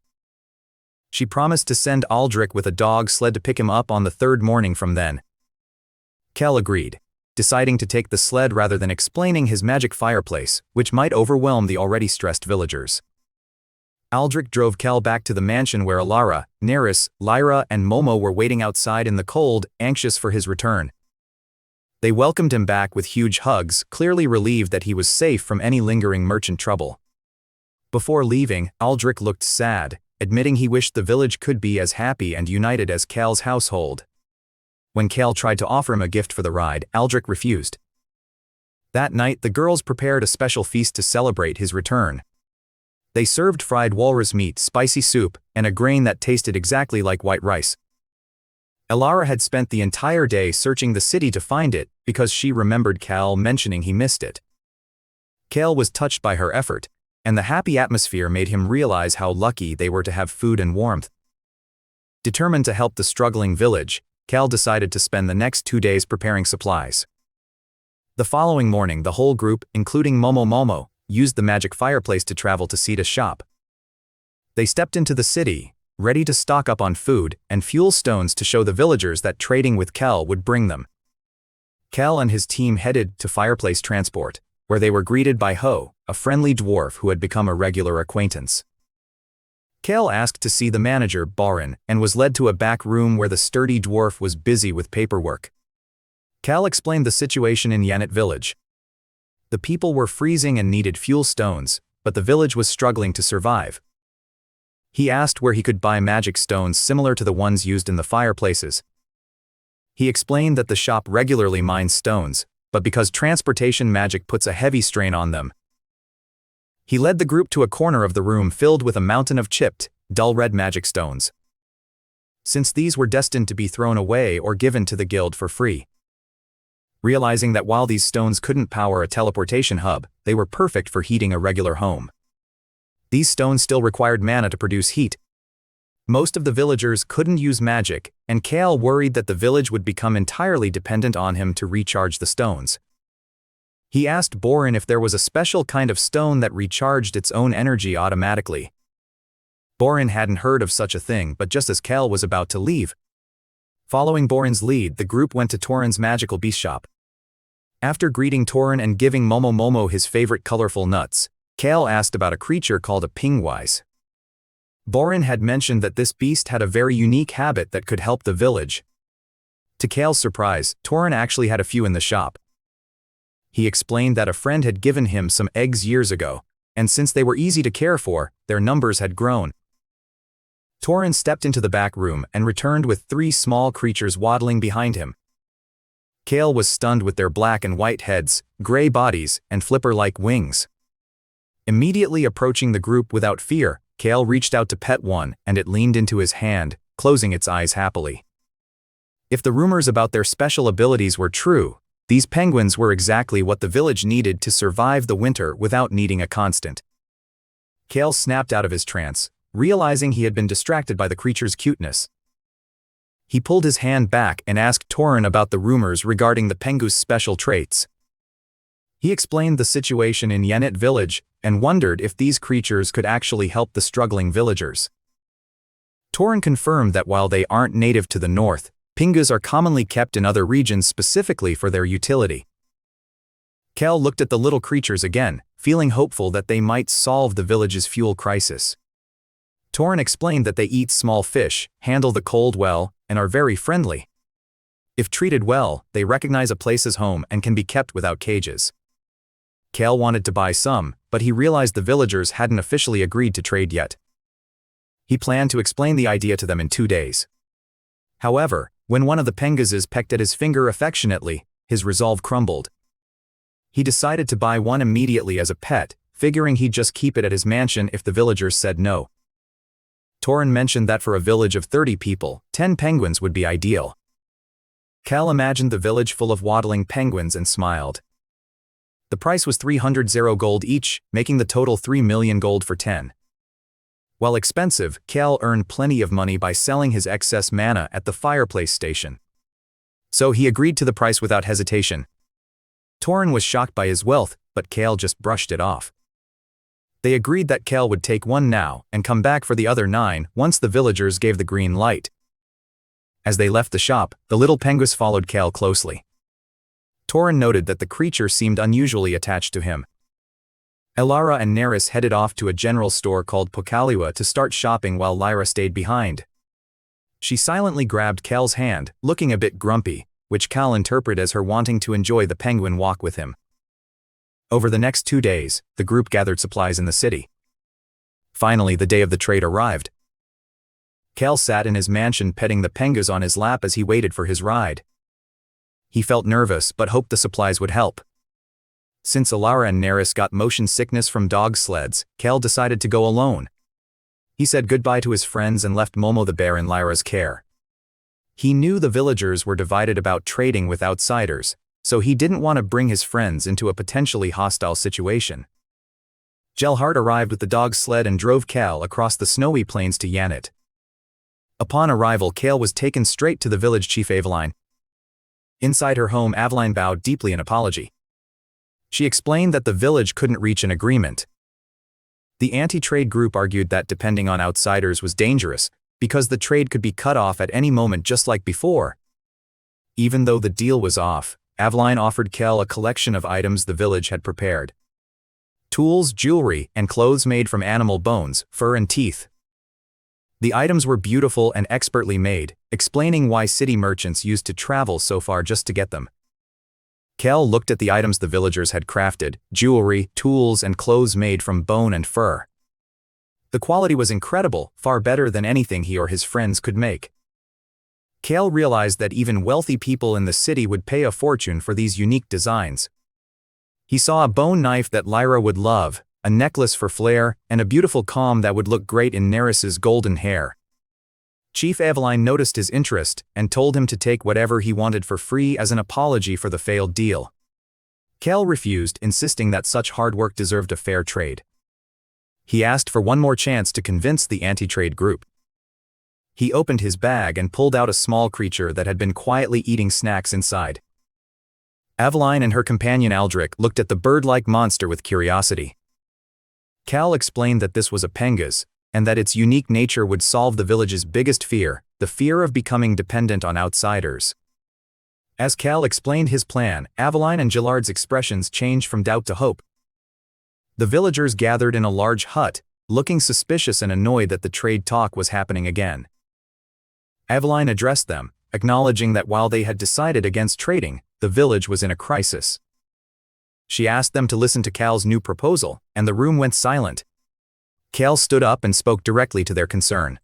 She promised to send Aldrich with a dog sled to pick him up on the third morning from then. Kael agreed, deciding to take the sled rather than explaining his magic fireplace, which might overwhelm the already stressed villagers. Aldrich drove Kael back to the mansion where Elara, Neris, Lyra, and Momo were waiting outside in the cold, anxious for his return. They welcomed him back with huge hugs, clearly relieved that he was safe from any lingering merchant trouble. Before leaving, Aldrich looked sad, admitting he wished the village could be as happy and united as Kael's household. When Kael tried to offer him a gift for the ride, Aldrich refused. That night, the girls prepared a special feast to celebrate his return. They served fried walrus meat, spicy soup, and a grain that tasted exactly like white rice. Elara had spent the entire day searching the city to find it because she remembered Kael mentioning he missed it. Kael was touched by her effort, and the happy atmosphere made him realize how lucky they were to have food and warmth. Determined to help the struggling village, Kael decided to spend the next 2 days preparing supplies. The following morning, the whole group, including Momo, used the magic fireplace to travel to Sita's shop. They stepped into the city, ready to stock up on food and fuel stones to show the villagers that trading with Kael would bring them. Kael and his team headed to Fireplace Transport, where they were greeted by Ho, a friendly dwarf who had become a regular acquaintance. Kael asked to see the manager, Barin, and was led to a back room where the sturdy dwarf was busy with paperwork. Kael explained the situation in Yanit village. The people were freezing and needed fuel stones, but the village was struggling to survive. He asked where he could buy magic stones similar to the ones used in the fireplaces. He explained that the shop regularly mines stones, but because transportation magic puts a heavy strain on them. He led the group to a corner of the room filled with a mountain of chipped, dull red magic stones. Since these were destined to be thrown away or given to the guild for free. Realizing that while these stones couldn't power a teleportation hub, they were perfect for heating a regular home. These stones still required mana to produce heat. Most of the villagers couldn't use magic, and Kael worried that the village would become entirely dependent on him to recharge the stones. He asked Borin if there was a special kind of stone that recharged its own energy automatically. Borin hadn't heard of such a thing, but just as Kael was about to leave, following Borin's lead, the group went to Torin's magical beast shop. After greeting Torin and giving Momo his favorite colorful nuts, Kael asked about a creature called a pingwise. Borin had mentioned that this beast had a very unique habit that could help the village. To Kael's surprise, Torin actually had a few in the shop. He explained that a friend had given him some eggs years ago, and since they were easy to care for, their numbers had grown. Torin stepped into the back room and returned with 3 small creatures waddling behind him. Kael was stunned with their black and white heads, gray bodies, and flipper-like wings. Immediately approaching the group without fear, Kael reached out to pet one, and it leaned into his hand, closing its eyes happily. If the rumors about their special abilities were true, these penguins were exactly what the village needed to survive the winter without needing a constant. Kael snapped out of his trance, realizing he had been distracted by the creature's cuteness. He pulled his hand back and asked Torin about the rumors regarding the penguin's special traits. He explained the situation in Yanit village and wondered if these creatures could actually help the struggling villagers. Torin confirmed that while they aren't native to the north, pingus are commonly kept in other regions specifically for their utility. Kael looked at the little creatures again, feeling hopeful that they might solve the village's fuel crisis. Torin explained that they eat small fish, handle the cold well, and are very friendly. If treated well, they recognize a place as home and can be kept without cages. Kael wanted to buy some, but he realized the villagers hadn't officially agreed to trade yet. He planned to explain the idea to them in 2 days. However, when one of the penguses pecked at his finger affectionately, his resolve crumbled. He decided to buy one immediately as a pet, figuring he'd just keep it at his mansion if the villagers said no. Torin mentioned that for a village of 30 people, 10 penguins would be ideal. Kael imagined the village full of waddling penguins and smiled. The price was 300 gold each, making the total 3 million gold for 10. While expensive, Kael earned plenty of money by selling his excess mana at the fireplace station. So he agreed to the price without hesitation. Torin was shocked by his wealth, but Kael just brushed it off. They agreed that Kael would take one now and come back for the other 9 once the villagers gave the green light. As they left the shop, the little penguins followed Kael closely. Torin noted that the creature seemed unusually attached to him. Elara and Neris headed off to a general store called Pokaliwa to start shopping while Lyra stayed behind. She silently grabbed Kael's hand, looking a bit grumpy, which Kael interpreted as her wanting to enjoy the penguin walk with him. Over the next 2 days, the group gathered supplies in the city. Finally, the day of the trade arrived. Kael sat in his mansion petting the penguins on his lap as he waited for his ride. He felt nervous but hoped the supplies would help. Since Elara and Neris got motion sickness from dog sleds, Kael decided to go alone. He said goodbye to his friends and left Momo the bear in Lyra's care. He knew the villagers were divided about trading with outsiders, so he didn't want to bring his friends into a potentially hostile situation. Gelhart arrived with the dog sled and drove Kael across the snowy plains to Yanit. Upon arrival, Kael was taken straight to the village chief Aveline. Inside her home, Aveline bowed deeply in apology. She explained that the village couldn't reach an agreement. The anti-trade group argued that depending on outsiders was dangerous, because the trade could be cut off at any moment just like before. Even though the deal was off, Aveline offered Kael a collection of items the village had prepared. Tools, jewelry, and clothes made from animal bones, fur and teeth. The items were beautiful and expertly made, explaining why city merchants used to travel so far just to get them. Kael looked at the items the villagers had crafted, jewelry, tools, and clothes made from bone and fur. The quality was incredible, far better than anything he or his friends could make. Kael realized that even wealthy people in the city would pay a fortune for these unique designs. He saw a bone knife that Lyra would love, a necklace for Flair, and a beautiful comb that would look great in Neris's golden hair. Chief Aveline noticed his interest and told him to take whatever he wanted for free as an apology for the failed deal. Kael refused, insisting that such hard work deserved a fair trade. He asked for one more chance to convince the anti-trade group. He opened his bag and pulled out a small creature that had been quietly eating snacks inside. Aveline and her companion Aldrich looked at the bird-like monster with curiosity. Kael explained that this was a penguin, and that its unique nature would solve the village's biggest fear, the fear of becoming dependent on outsiders. As Kael explained his plan, Aveline and Gillard's expressions changed from doubt to hope. The villagers gathered in a large hut, looking suspicious and annoyed that the trade talk was happening again. Aveline addressed them, acknowledging that while they had decided against trading, the village was in a crisis. She asked them to listen to Kael's new proposal, and the room went silent. Kael stood up and spoke directly to their concern.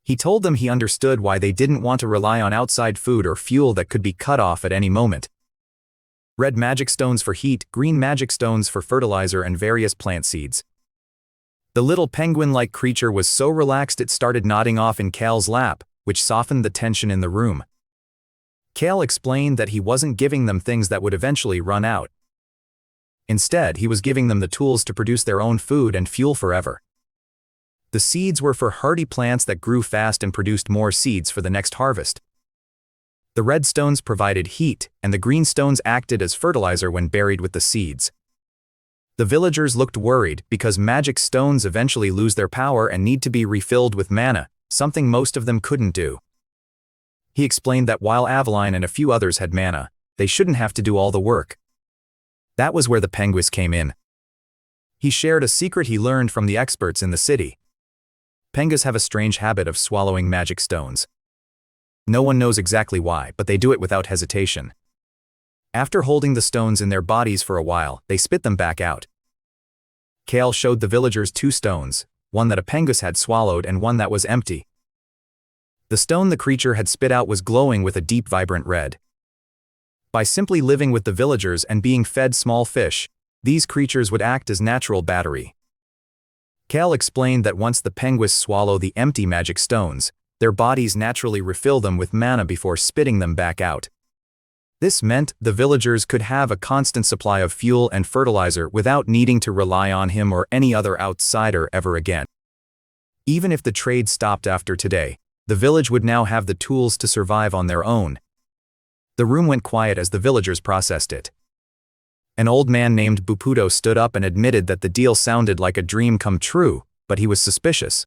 He told them he understood why they didn't want to rely on outside food or fuel that could be cut off at any moment. Red magic stones for heat, green magic stones for fertilizer, and various plant seeds. The little penguin-like creature was so relaxed it started nodding off in Kael's lap, which softened the tension in the room. Kael explained that he wasn't giving them things that would eventually run out. Instead, he was giving them the tools to produce their own food and fuel forever. The seeds were for hardy plants that grew fast and produced more seeds for the next harvest. The red stones provided heat, and the green stones acted as fertilizer when buried with the seeds. The villagers looked worried because magic stones eventually lose their power and need to be refilled with mana, something most of them couldn't do. He explained that while Aveline and a few others had mana, they shouldn't have to do all the work. That was where the penguins came in. He shared a secret he learned from the experts in the city. Penguins have a strange habit of swallowing magic stones. No one knows exactly why, but they do it without hesitation. After holding the stones in their bodies for a while, they spit them back out. Kael showed the villagers 2 stones, one that a penguin had swallowed and one that was empty. The stone the creature had spit out was glowing with a deep vibrant red. By simply living with the villagers and being fed small fish, these creatures would act as natural battery. Kael explained that once the penguins swallow the empty magic stones, their bodies naturally refill them with mana before spitting them back out. This meant the villagers could have a constant supply of fuel and fertilizer without needing to rely on him or any other outsider ever again. Even if the trade stopped after today, the village would now have the tools to survive on their own. The room went quiet as the villagers processed it. An old man named Buputo stood up and admitted that the deal sounded like a dream come true, but he was suspicious.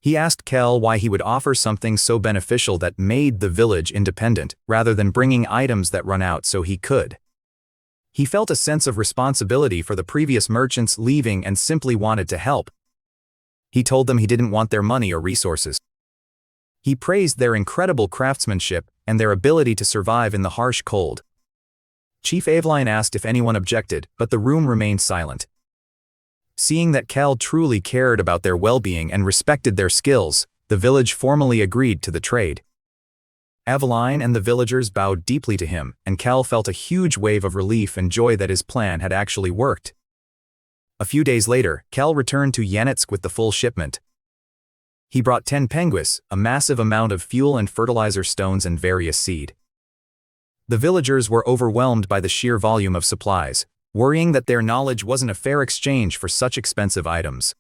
He asked Kael why he would offer something so beneficial that made the village independent, rather than bringing items that run out so he could. He felt a sense of responsibility for the previous merchants leaving and simply wanted to help. He told them he didn't want their money or resources. He praised their incredible craftsmanship and their ability to survive in the harsh cold. Chief Aveline asked if anyone objected, but the room remained silent. Seeing that Kael truly cared about their well-being and respected their skills, the village formally agreed to the trade. Aveline and the villagers bowed deeply to him, and Kael felt a huge wave of relief and joy that his plan had actually worked. A few days later, Kael returned to Yanitsk with the full shipment. He brought 10 penguins, a massive amount of fuel and fertilizer stones and various seed. The villagers were overwhelmed by the sheer volume of supplies, worrying that their knowledge wasn't a fair exchange for such expensive items.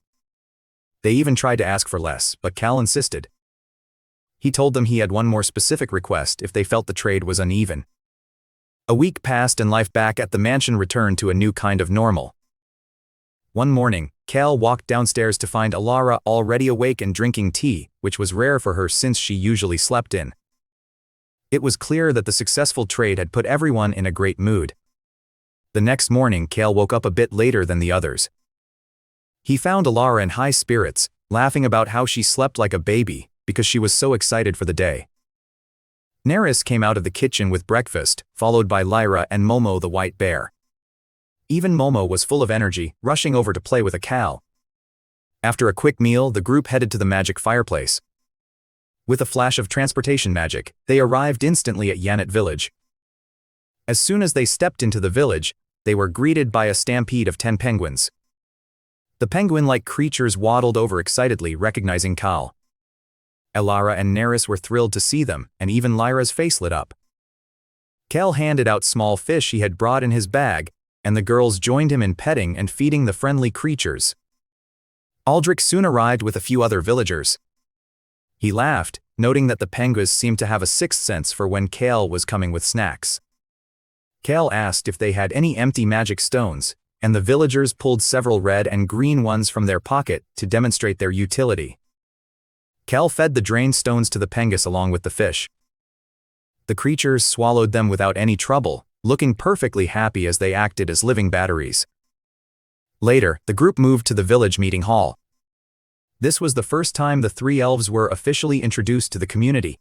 They even tried to ask for less, but Kael insisted. He told them he had one more specific request if they felt the trade was uneven. A week passed and life back at the mansion returned to a new kind of normal. One morning, Kael walked downstairs to find Elara already awake and drinking tea, which was rare for her since she usually slept in. It was clear that the successful trade had put everyone in a great mood. The next morning, Kael woke up a bit later than the others. He found Elara in high spirits, laughing about how she slept like a baby because she was so excited for the day. Neris came out of the kitchen with breakfast, followed by Lyra and Momo the white bear. Even Momo was full of energy, rushing over to play with a Kael. After a quick meal, the group headed to the magic fireplace. With a flash of transportation magic, they arrived instantly at Yanit village. As soon as they stepped into the village, they were greeted by a stampede of 10 penguins. The penguin-like creatures waddled over excitedly, recognizing Kael. Elara and Neris were thrilled to see them, and even Lyra's face lit up. Kael handed out small fish he had brought in his bag, and the girls joined him in petting and feeding the friendly creatures. Aldrich soon arrived with a few other villagers. He laughed, noting that the penguins seemed to have a sixth sense for when Kael was coming with snacks. Kael asked if they had any empty magic stones, and the villagers pulled several red and green ones from their pocket to demonstrate their utility. Kael fed the drained stones to the penguins along with the fish. The creatures swallowed them without any trouble, looking perfectly happy as they acted as living batteries. Later, the group moved to the village meeting hall. This was the first time the 3 elves were officially introduced to the community.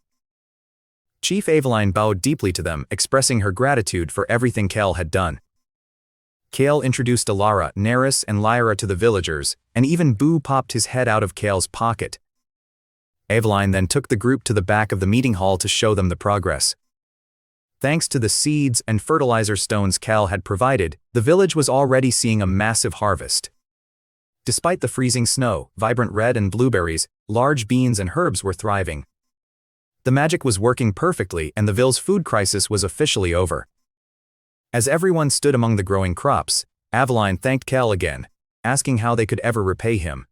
Chief Aveline bowed deeply to them, expressing her gratitude for everything Kael had done. Kael introduced Elara, Neris, and Lyra to the villagers, and even Boo popped his head out of Kael's pocket. Aveline then took the group to the back of the meeting hall to show them the progress. Thanks to the seeds and fertilizer stones Kael had provided, the village was already seeing a massive harvest. Despite the freezing snow, vibrant red and blueberries, large beans and herbs were thriving. The magic was working perfectly and the ville's food crisis was officially over. As everyone stood among the growing crops, Aveline thanked Kael again, asking how they could ever repay him.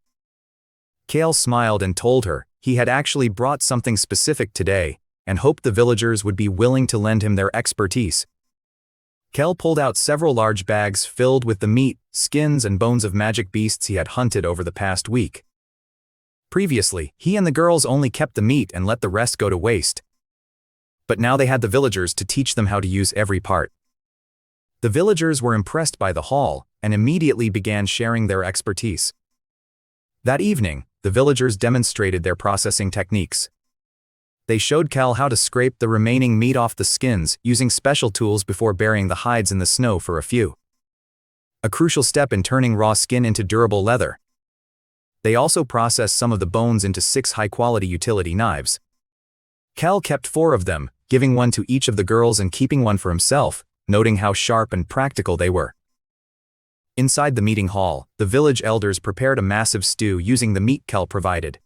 Kael smiled and told her he had actually brought something specific today and hoped the villagers would be willing to lend him their expertise. Kael pulled out several large bags filled with the meat, skins and bones of magic beasts he had hunted over the past week. Previously, he and the girls only kept the meat and let the rest go to waste. But now they had the villagers to teach them how to use every part. The villagers were impressed by the haul and immediately began sharing their expertise. That evening, the villagers demonstrated their processing techniques. They showed Kael how to scrape the remaining meat off the skins using special tools before burying the hides in the snow for a few. A crucial step in turning raw skin into durable leather. They also processed some of the bones into 6 high-quality utility knives. Kael kept 4 of them, giving one to each of the girls and keeping one for himself, noting how sharp and practical they were. Inside the meeting hall, the village elders prepared a massive stew using the meat Kael provided.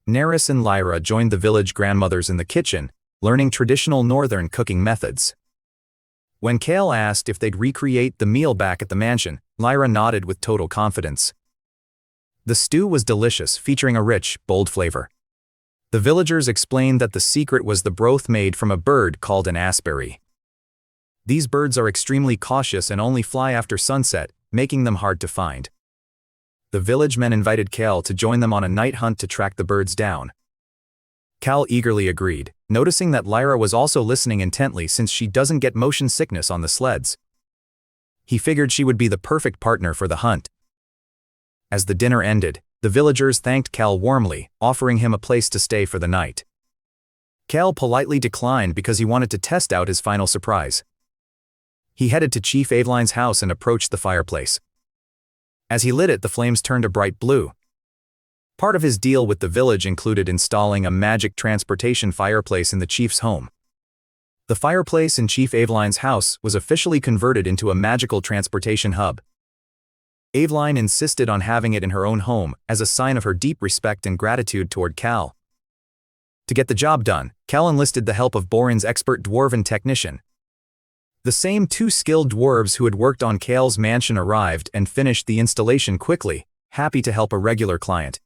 Neris and Lyra joined the village grandmothers in the kitchen, learning traditional northern cooking methods. When Kael asked if they'd recreate the meal back at the mansion, Lyra nodded with total confidence. The stew was delicious, featuring a rich, bold flavor. The villagers explained that the secret was the broth made from a bird called an asbury. These birds are extremely cautious and only fly after sunset, making them hard to find. The village men invited Kael to join them on a night hunt to track the birds down. Kael eagerly agreed, noticing that Lyra was also listening intently since she doesn't get motion sickness on the sleds. He figured she would be the perfect partner for the hunt. As the dinner ended, the villagers thanked Kael warmly, offering him a place to stay for the night. Kael politely declined because he wanted to test out his final surprise. He headed to Chief Aveline's house and approached the fireplace. As he lit it, the flames turned a bright blue. Part of his deal with the village included installing a magic transportation fireplace in the chief's home. The fireplace in Chief Aveline's house was officially converted into a magical transportation hub. Aveline insisted on having it in her own home as a sign of her deep respect and gratitude toward Kael. To get the job done, Kael enlisted the help of Borin's expert dwarven technician. The same two skilled dwarves who had worked on Kael's mansion arrived and finished the installation quickly, happy to help a regular client.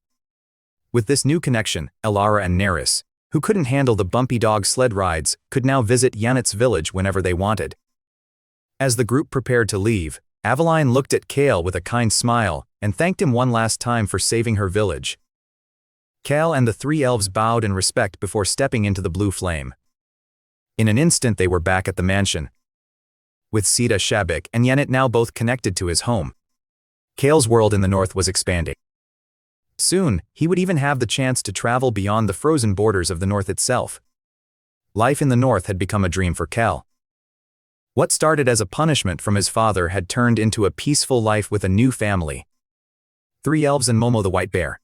With this new connection, Elara and Neris, who couldn't handle the bumpy dog sled rides, could now visit Yanit's village whenever they wanted. As the group prepared to leave, Aveline looked at Kael with a kind smile and thanked him one last time for saving her village. Kael and the three elves bowed in respect before stepping into the blue flame. In an instant they were back at the mansion. With Sita Shabik and Yanit now both connected to his home, Kael's world in the north was expanding. Soon, he would even have the chance to travel beyond the frozen borders of the north itself. Life in the north had become a dream for Kael. What started as a punishment from his father had turned into a peaceful life with a new family. 3 elves and Momo the white bear.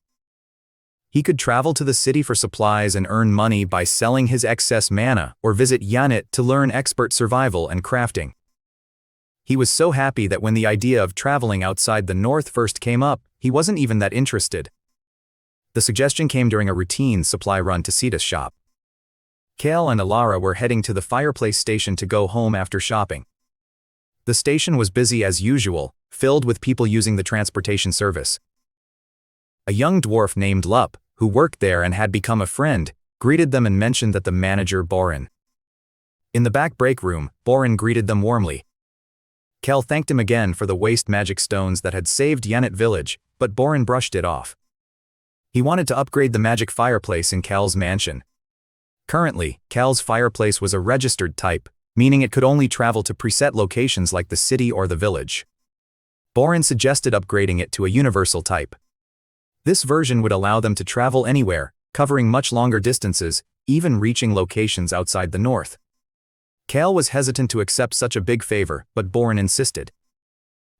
He could travel to the city for supplies and earn money by selling his excess mana or visit Yanit to learn expert survival and crafting. He was so happy that when the idea of traveling outside the north first came up, he wasn't even that interested. The suggestion came during a routine supply run to Sita's shop. Kael and Elara were heading to the fireplace station to go home after shopping. The station was busy as usual, filled with people using the transportation service. A young dwarf named Lup, who worked there and had become a friend, greeted them and mentioned that the manager Borin. In the back break room, Borin greeted them warmly. Kael thanked him again for the waste magic stones that had saved Yanit village, but Borin brushed it off. He wanted to upgrade the magic fireplace in Kael's mansion. Currently, Kael's fireplace was a registered type, meaning it could only travel to preset locations like the city or the village. Borin suggested upgrading it to a universal type. This version would allow them to travel anywhere, covering much longer distances, even reaching locations outside the north. Kael was hesitant to accept such a big favor, but Borin insisted.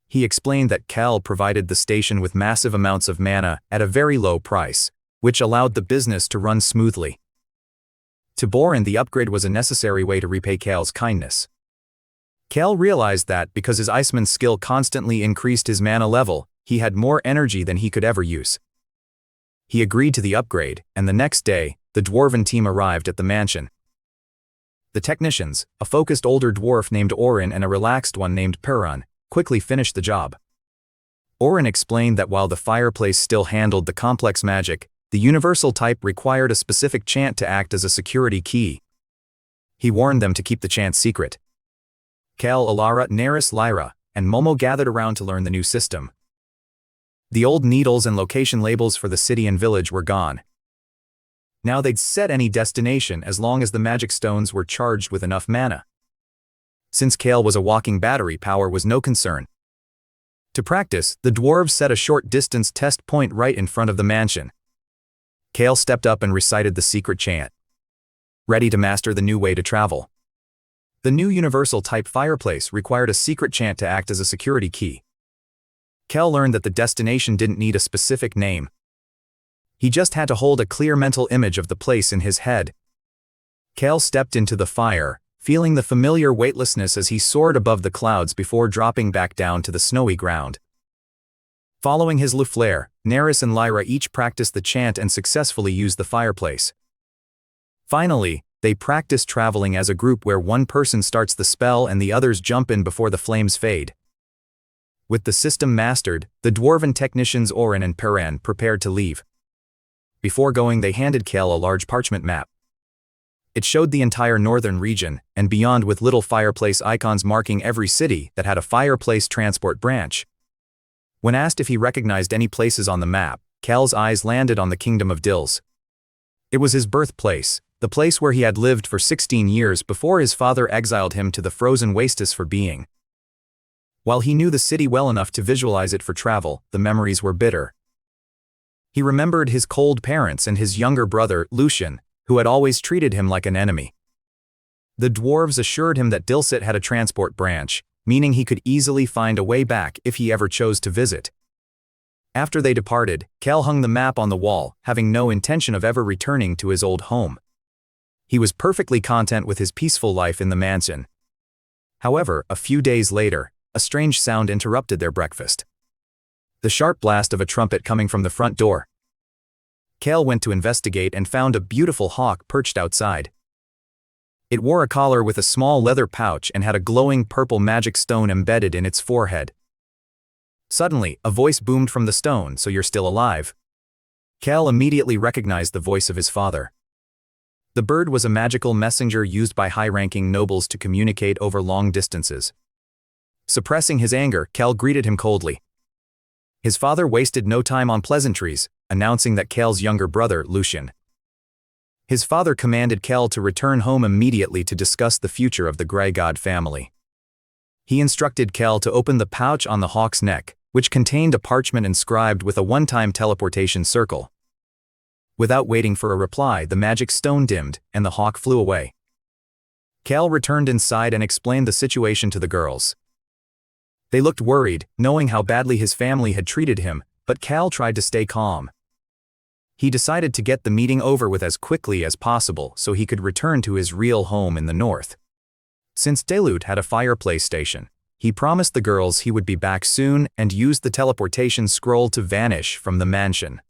He explained that Kael provided the station with massive amounts of mana at a very low price, which allowed the business to run smoothly. To Borin, the upgrade was a necessary way to repay Kael's kindness. Kael realized that because his Iceman skill constantly increased his mana level, he had more energy than he could ever use. He agreed to the upgrade, and the next day, the dwarven team arrived at the mansion. The technicians, a focused older dwarf named Orin and a relaxed one named Perun, quickly finished the job. Orin explained that while the fireplace still handled the complex magic, the universal type required a specific chant to act as a security key. He warned them to keep the chant secret. Kael, Elara, Neris, Lyra, and Momo gathered around to learn the new system. The old needles and location labels for the city and village were gone. Now they'd set any destination as long as the magic stones were charged with enough mana. Since Kael was a walking battery, power was no concern. To practice, the dwarves set a short distance test point right in front of the mansion. Kael stepped up and recited the secret chant, ready to master the new way to travel. The new universal type fireplace required a secret chant to act as a security key. Kael learned that the destination didn't need a specific name. He just had to hold a clear mental image of the place in his head. Kael stepped into the fire, feeling the familiar weightlessness as he soared above the clouds before dropping back down to the snowy ground. Following his flare, Neris and Lyra each practiced the chant and successfully used the fireplace. Finally, they practiced traveling as a group where one person starts the spell and the others jump in before the flames fade. With the system mastered, the dwarven technicians Orin and Peran prepared to leave. Before going, they handed Kael a large parchment map. It showed the entire northern region, and beyond, with little fireplace icons marking every city that had a fireplace transport branch. When asked if he recognized any places on the map, Kael's eyes landed on the Kingdom of Dills. It was his birthplace, the place where he had lived for 16 years before his father exiled him to the frozen wastes for being. While he knew the city well enough to visualize it for travel, the memories were bitter. He remembered his cold parents and his younger brother, Lucian, who had always treated him like an enemy. The dwarves assured him that Dilsit had a transport branch, meaning he could easily find a way back if he ever chose to visit. After they departed, Kael hung the map on the wall, having no intention of ever returning to his old home. He was perfectly content with his peaceful life in the mansion. However, a few days later, a strange sound interrupted their breakfast. The sharp blast of a trumpet coming from the front door. Kael went to investigate and found a beautiful hawk perched outside. It wore a collar with a small leather pouch and had a glowing purple magic stone embedded in its forehead. Suddenly, a voice boomed from the stone, "So you're still alive." Kael immediately recognized the voice of his father. The bird was a magical messenger used by high-ranking nobles to communicate over long distances. Suppressing his anger, Kael greeted him coldly. His father wasted no time on pleasantries, announcing that Kael's younger brother, Lucian. His father commanded Kael to return home immediately to discuss the future of the Grey God family. He instructed Kael to open the pouch on the hawk's neck, which contained a parchment inscribed with a one-time teleportation circle. Without waiting for a reply, the magic stone dimmed, and the hawk flew away. Kael returned inside and explained the situation to the girls. They looked worried, knowing how badly his family had treated him, but Kael tried to stay calm. He decided to get the meeting over with as quickly as possible so he could return to his real home in the north. Since Delut had a fireplace station, he promised the girls he would be back soon and used the teleportation scroll to vanish from the mansion.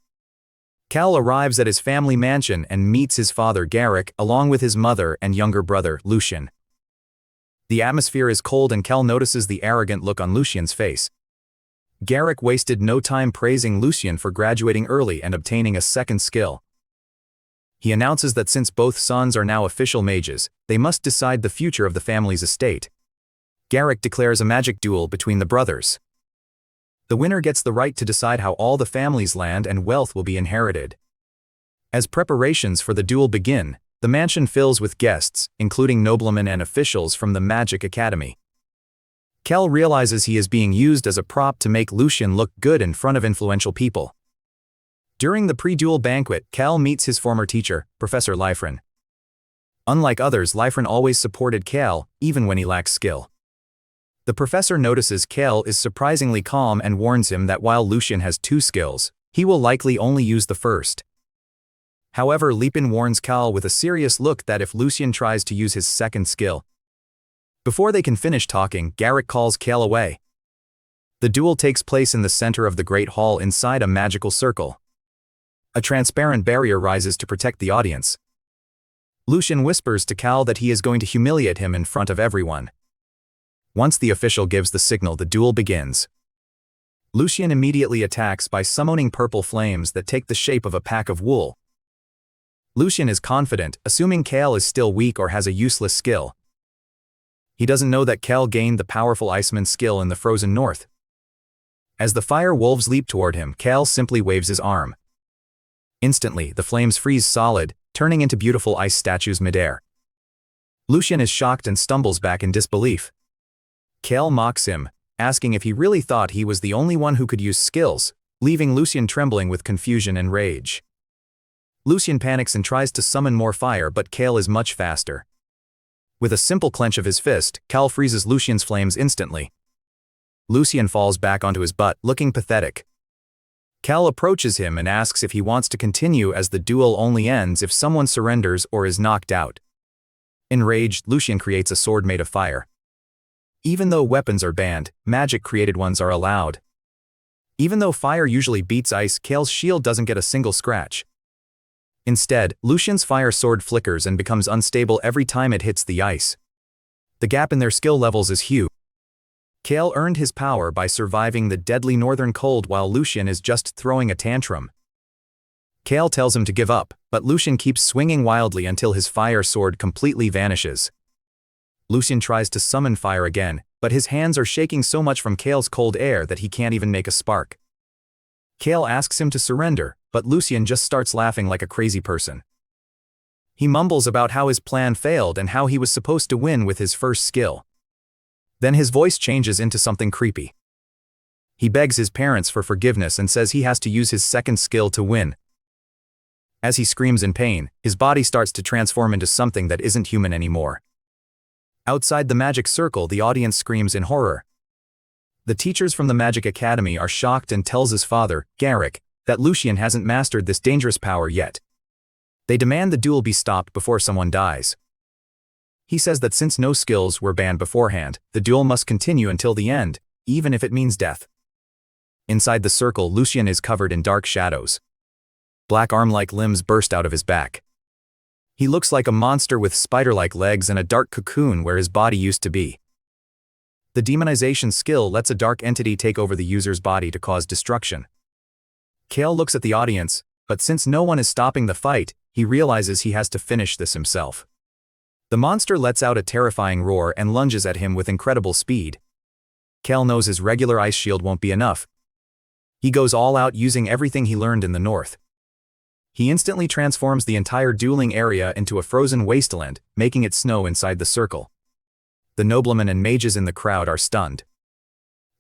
Kael arrives at his family mansion and meets his father Garrick along with his mother and younger brother Lucian. The atmosphere is cold and Kael notices the arrogant look on Lucian's face. Garrick wasted no time praising Lucian for graduating early and obtaining a second skill. He announces that since both sons are now official mages, they must decide the future of the family's estate. Garrick declares a magic duel between the brothers. The winner gets the right to decide how all the family's land and wealth will be inherited. As preparations for the duel begin, the mansion fills with guests, including noblemen and officials from the Magic Academy. Kael realizes he is being used as a prop to make Lucian look good in front of influential people. During the pre-duel banquet, Kael meets his former teacher, Professor Lyfrin. Unlike others, Lyfrin always supported Kael, even when he lacks skill. The professor notices Kael is surprisingly calm and warns him that while Lucian has 2 skills, he will likely only use the first. However, Lyfrin warns Kael with a serious look that if Lucian tries to use his second skill. Before they can finish talking, Garrick calls Kael away. The duel takes place in the center of the Great Hall inside a magical circle. A transparent barrier rises to protect the audience. Lucian whispers to Kael that he is going to humiliate him in front of everyone. Once the official gives the signal, the duel begins. Lucian immediately attacks by summoning purple flames that take the shape of a pack of wool. Lucian is confident, assuming Kael is still weak or has a useless skill. He doesn't know that Kael gained the powerful Iceman skill in the frozen north. As the fire wolves leap toward him, Kael simply waves his arm. Instantly, the flames freeze solid, turning into beautiful ice statues midair. Lucian is shocked and stumbles back in disbelief. Kael mocks him, asking if he really thought he was the only one who could use skills, leaving Lucian trembling with confusion and rage. Lucian panics and tries to summon more fire, but Kael is much faster. With a simple clench of his fist, Kael freezes Lucian's flames instantly. Lucian falls back onto his butt, looking pathetic. Kael approaches him and asks if he wants to continue, as the duel only ends if someone surrenders or is knocked out. Enraged, Lucian creates a sword made of fire. Even though weapons are banned, magic-created ones are allowed. Even though fire usually beats ice, Kael's shield doesn't get a single scratch. Instead, Lucian's fire sword flickers and becomes unstable every time it hits the ice. The gap in their skill levels is huge. Kael earned his power by surviving the deadly northern cold while Lucian is just throwing a tantrum. Kael tells him to give up, but Lucian keeps swinging wildly until his fire sword completely vanishes. Lucian tries to summon fire again, but his hands are shaking so much from Kael's cold air that he can't even make a spark. Kael asks him to surrender, but Lucian just starts laughing like a crazy person. He mumbles about how his plan failed and how he was supposed to win with his first skill. Then his voice changes into something creepy. He begs his parents for forgiveness and says he has to use his second skill to win. As he screams in pain, his body starts to transform into something that isn't human anymore. Outside the magic circle, the audience screams in horror. The teachers from the Magic Academy are shocked and tells his father, Garrick, that Lucian hasn't mastered this dangerous power yet. They demand the duel be stopped before someone dies. He says that since no skills were banned beforehand, the duel must continue until the end, even if it means death. Inside the circle, Lucian is covered in dark shadows. Black arm-like limbs burst out of his back. He looks like a monster with spider-like legs and a dark cocoon where his body used to be. The demonization skill lets a dark entity take over the user's body to cause destruction. Kael looks at the audience, but since no one is stopping the fight, he realizes he has to finish this himself. The monster lets out a terrifying roar and lunges at him with incredible speed. Kael knows his regular ice shield won't be enough. He goes all out using everything he learned in the north. He instantly transforms the entire dueling area into a frozen wasteland, making it snow inside the circle. The noblemen and mages in the crowd are stunned.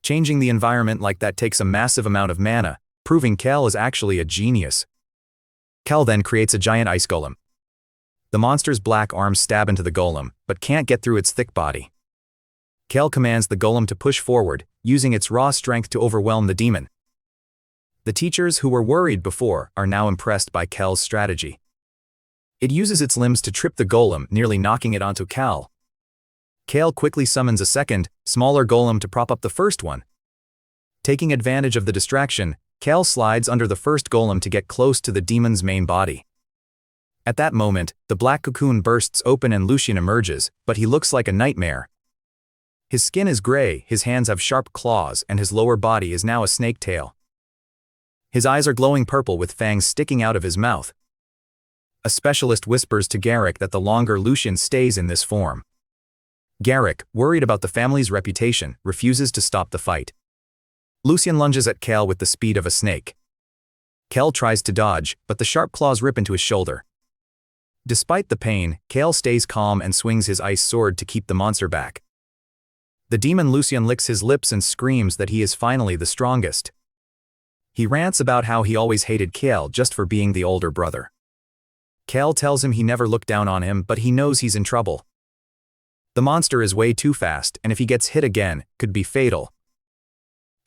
Changing the environment like that takes a massive amount of mana, proving Kael is actually a genius. Kael then creates a giant ice golem. The monster's black arms stab into the golem, but can't get through its thick body. Kael commands the golem to push forward, using its raw strength to overwhelm the demon. The teachers who were worried before are now impressed by Kael's strategy. It uses its limbs to trip the golem, nearly knocking it onto Kael. Kael quickly summons a second, smaller golem to prop up the first one. Taking advantage of the distraction, Kael slides under the first golem to get close to the demon's main body. At that moment, the black cocoon bursts open and Lucian emerges, but he looks like a nightmare. His skin is gray, his hands have sharp claws, and his lower body is now a snake tail. His eyes are glowing purple with fangs sticking out of his mouth. A specialist whispers to Garrick that the longer Lucian stays in this form. Garrick, worried about the family's reputation, refuses to stop the fight. Lucian lunges at Kael with the speed of a snake. Kael tries to dodge, but the sharp claws rip into his shoulder. Despite the pain, Kael stays calm and swings his ice sword to keep the monster back. The demon Lucian licks his lips and screams that he is finally the strongest. He rants about how he always hated Kael just for being the older brother. Kael tells him he never looked down on him, but he knows he's in trouble. The monster is way too fast, and if he gets hit again, could be fatal.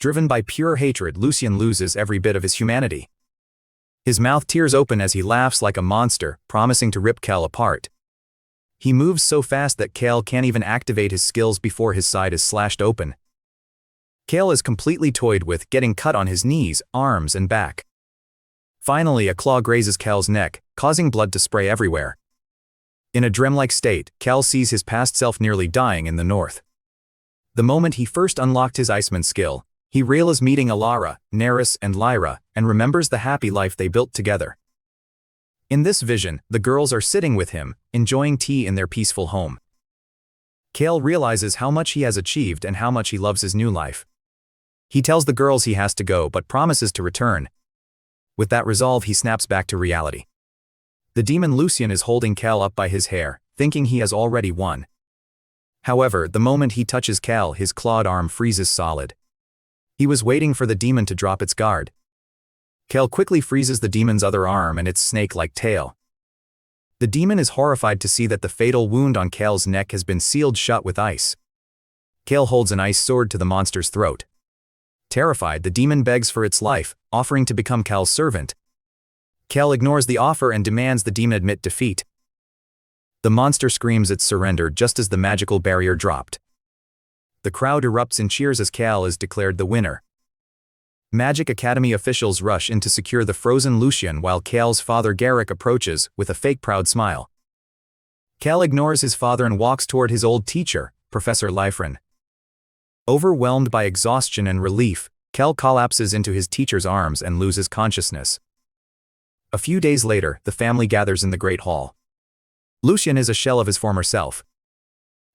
Driven by pure hatred, Lucian loses every bit of his humanity. His mouth tears open as he laughs like a monster, promising to rip Kael apart. He moves so fast that Kael can't even activate his skills before his side is slashed open. Kael is completely toyed with, getting cut on his knees, arms, and back. Finally, a claw grazes Kael's neck, causing blood to spray everywhere. In a dreamlike state, Kael sees his past self nearly dying in the north. The moment he first unlocked his Iceman skill, he realizes meeting Elara, Neris, and Lyra, and remembers the happy life they built together. In this vision, the girls are sitting with him, enjoying tea in their peaceful home. Kael realizes how much he has achieved and how much he loves his new life. He tells the girls he has to go but promises to return. With that resolve, he snaps back to reality. The demon Lucian is holding Kael up by his hair, thinking he has already won. However, the moment he touches Kael, his clawed arm freezes solid. He was waiting for the demon to drop its guard. Kael quickly freezes the demon's other arm and its snake-like tail. The demon is horrified to see that the fatal wound on Kael's neck has been sealed shut with ice. Kael holds an ice sword to the monster's throat. Terrified, the demon begs for its life, offering to become Kael's servant. Kael ignores the offer and demands the demon admit defeat. The monster screams its surrender just as the magical barrier dropped. The crowd erupts in cheers as Kael is declared the winner. Magic Academy officials rush in to secure the frozen Lucian while Kael's father Garrick approaches with a fake proud smile. Kael ignores his father and walks toward his old teacher, Professor Lyra. Overwhelmed by exhaustion and relief, Kael collapses into his teacher's arms and loses consciousness. A few days later, the family gathers in the Great Hall. Lucian is a shell of his former self.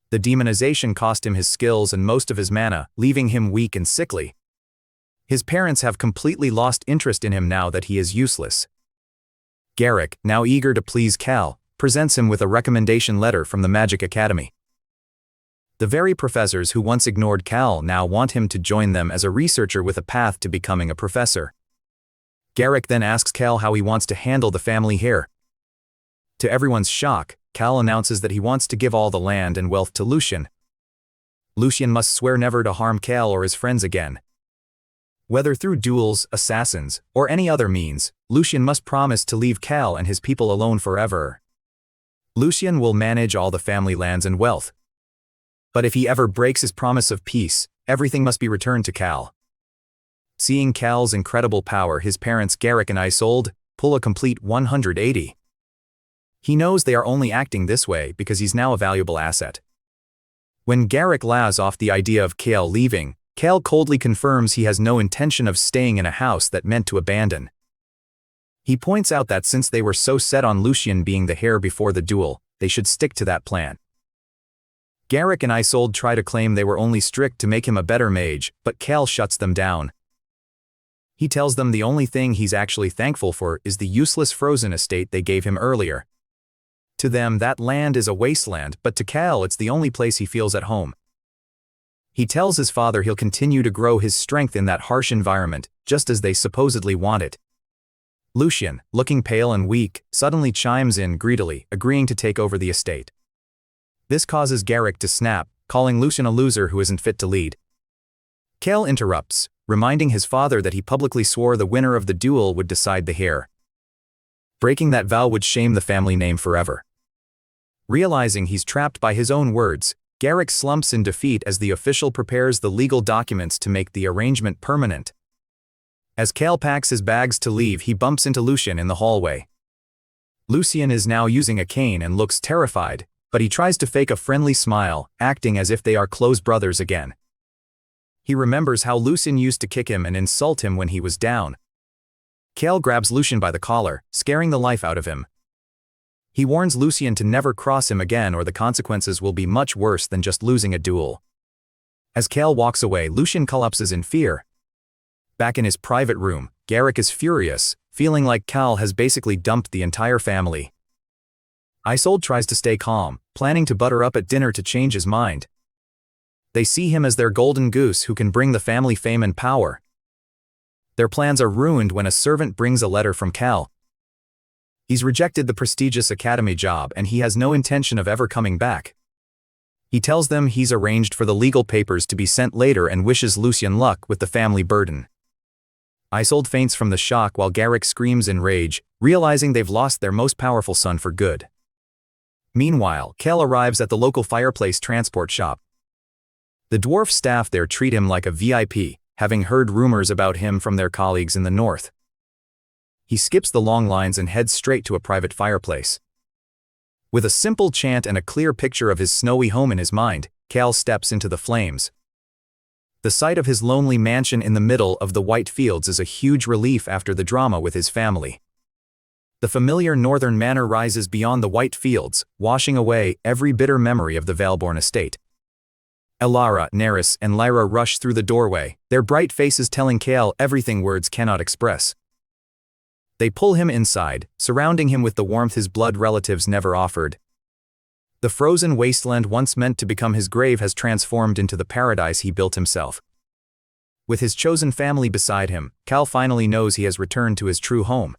The demonization cost him his skills and most of his mana, leaving him weak and sickly. His parents have completely lost interest in him now that he is useless. Garrick, now eager to please Kael, presents him with a recommendation letter from the Magic Academy. The very professors who once ignored Kael now want him to join them as a researcher with a path to becoming a professor. Garrick then asks Kael how he wants to handle the family heir. To everyone's shock, Kael announces that he wants to give all the land and wealth to Lucian. Lucian must swear never to harm Kael or his friends again. Whether through duels, assassins, or any other means, Lucian must promise to leave Kael and his people alone forever. Lucian will manage all the family lands and wealth. But if he ever breaks his promise of peace, everything must be returned to Kael. Seeing Kael's incredible power, his parents Garrick and Iceland pull a complete 180. He knows they are only acting this way because he's now a valuable asset. When Garrick laughs off the idea of Kael leaving, Kael coldly confirms he has no intention of staying in a house that meant to abandon. He points out that since they were so set on Lucian being the heir before the duel, they should stick to that plan. Garrick and Iceland try to claim they were only strict to make him a better mage, but Kael shuts them down. He tells them the only thing he's actually thankful for is the useless frozen estate they gave him earlier. To them, that land is a wasteland, but to Kael it's the only place he feels at home. He tells his father he'll continue to grow his strength in that harsh environment, just as they supposedly want it. Lucian, looking pale and weak, suddenly chimes in greedily, agreeing to take over the estate. This causes Garrick to snap, calling Lucian a loser who isn't fit to lead. Kael interrupts, reminding his father that he publicly swore the winner of the duel would decide the heir. Breaking that vow would shame the family name forever. Realizing he's trapped by his own words, Garrick slumps in defeat as the official prepares the legal documents to make the arrangement permanent. As Kael packs his bags to leave, he bumps into Lucian in the hallway. Lucian is now using a cane and looks terrified, but he tries to fake a friendly smile, acting as if they are close brothers again. He remembers how Lucian used to kick him and insult him when he was down. Kael grabs Lucian by the collar, scaring the life out of him. He warns Lucian to never cross him again or the consequences will be much worse than just losing a duel. As Kael walks away, Lucian collapses in fear. Back in his private room, Garrick is furious, feeling like Kael has basically dumped the entire family. Iceland tries to stay calm, planning to butter up at dinner to change his mind. They see him as their golden goose who can bring the family fame and power. Their plans are ruined when a servant brings a letter from Kael. He's rejected the prestigious academy job and he has no intention of ever coming back. He tells them he's arranged for the legal papers to be sent later and wishes Lucian luck with the family burden. Iceland faints from the shock while Garrick screams in rage, realizing they've lost their most powerful son for good. Meanwhile, Kael arrives at the local fireplace transport shop. The dwarf staff there treat him like a VIP, having heard rumors about him from their colleagues in the north. He skips the long lines and heads straight to a private fireplace. With a simple chant and a clear picture of his snowy home in his mind, Kael steps into the flames. The sight of his lonely mansion in the middle of the white fields is a huge relief after the drama with his family. The familiar northern manor rises beyond the white fields, washing away every bitter memory of the Valeborn estate. Elara, Neris, and Lyra rush through the doorway, their bright faces telling Kael everything words cannot express. They pull him inside, surrounding him with the warmth his blood relatives never offered. The frozen wasteland once meant to become his grave has transformed into the paradise he built himself. With his chosen family beside him, Kael finally knows he has returned to his true home.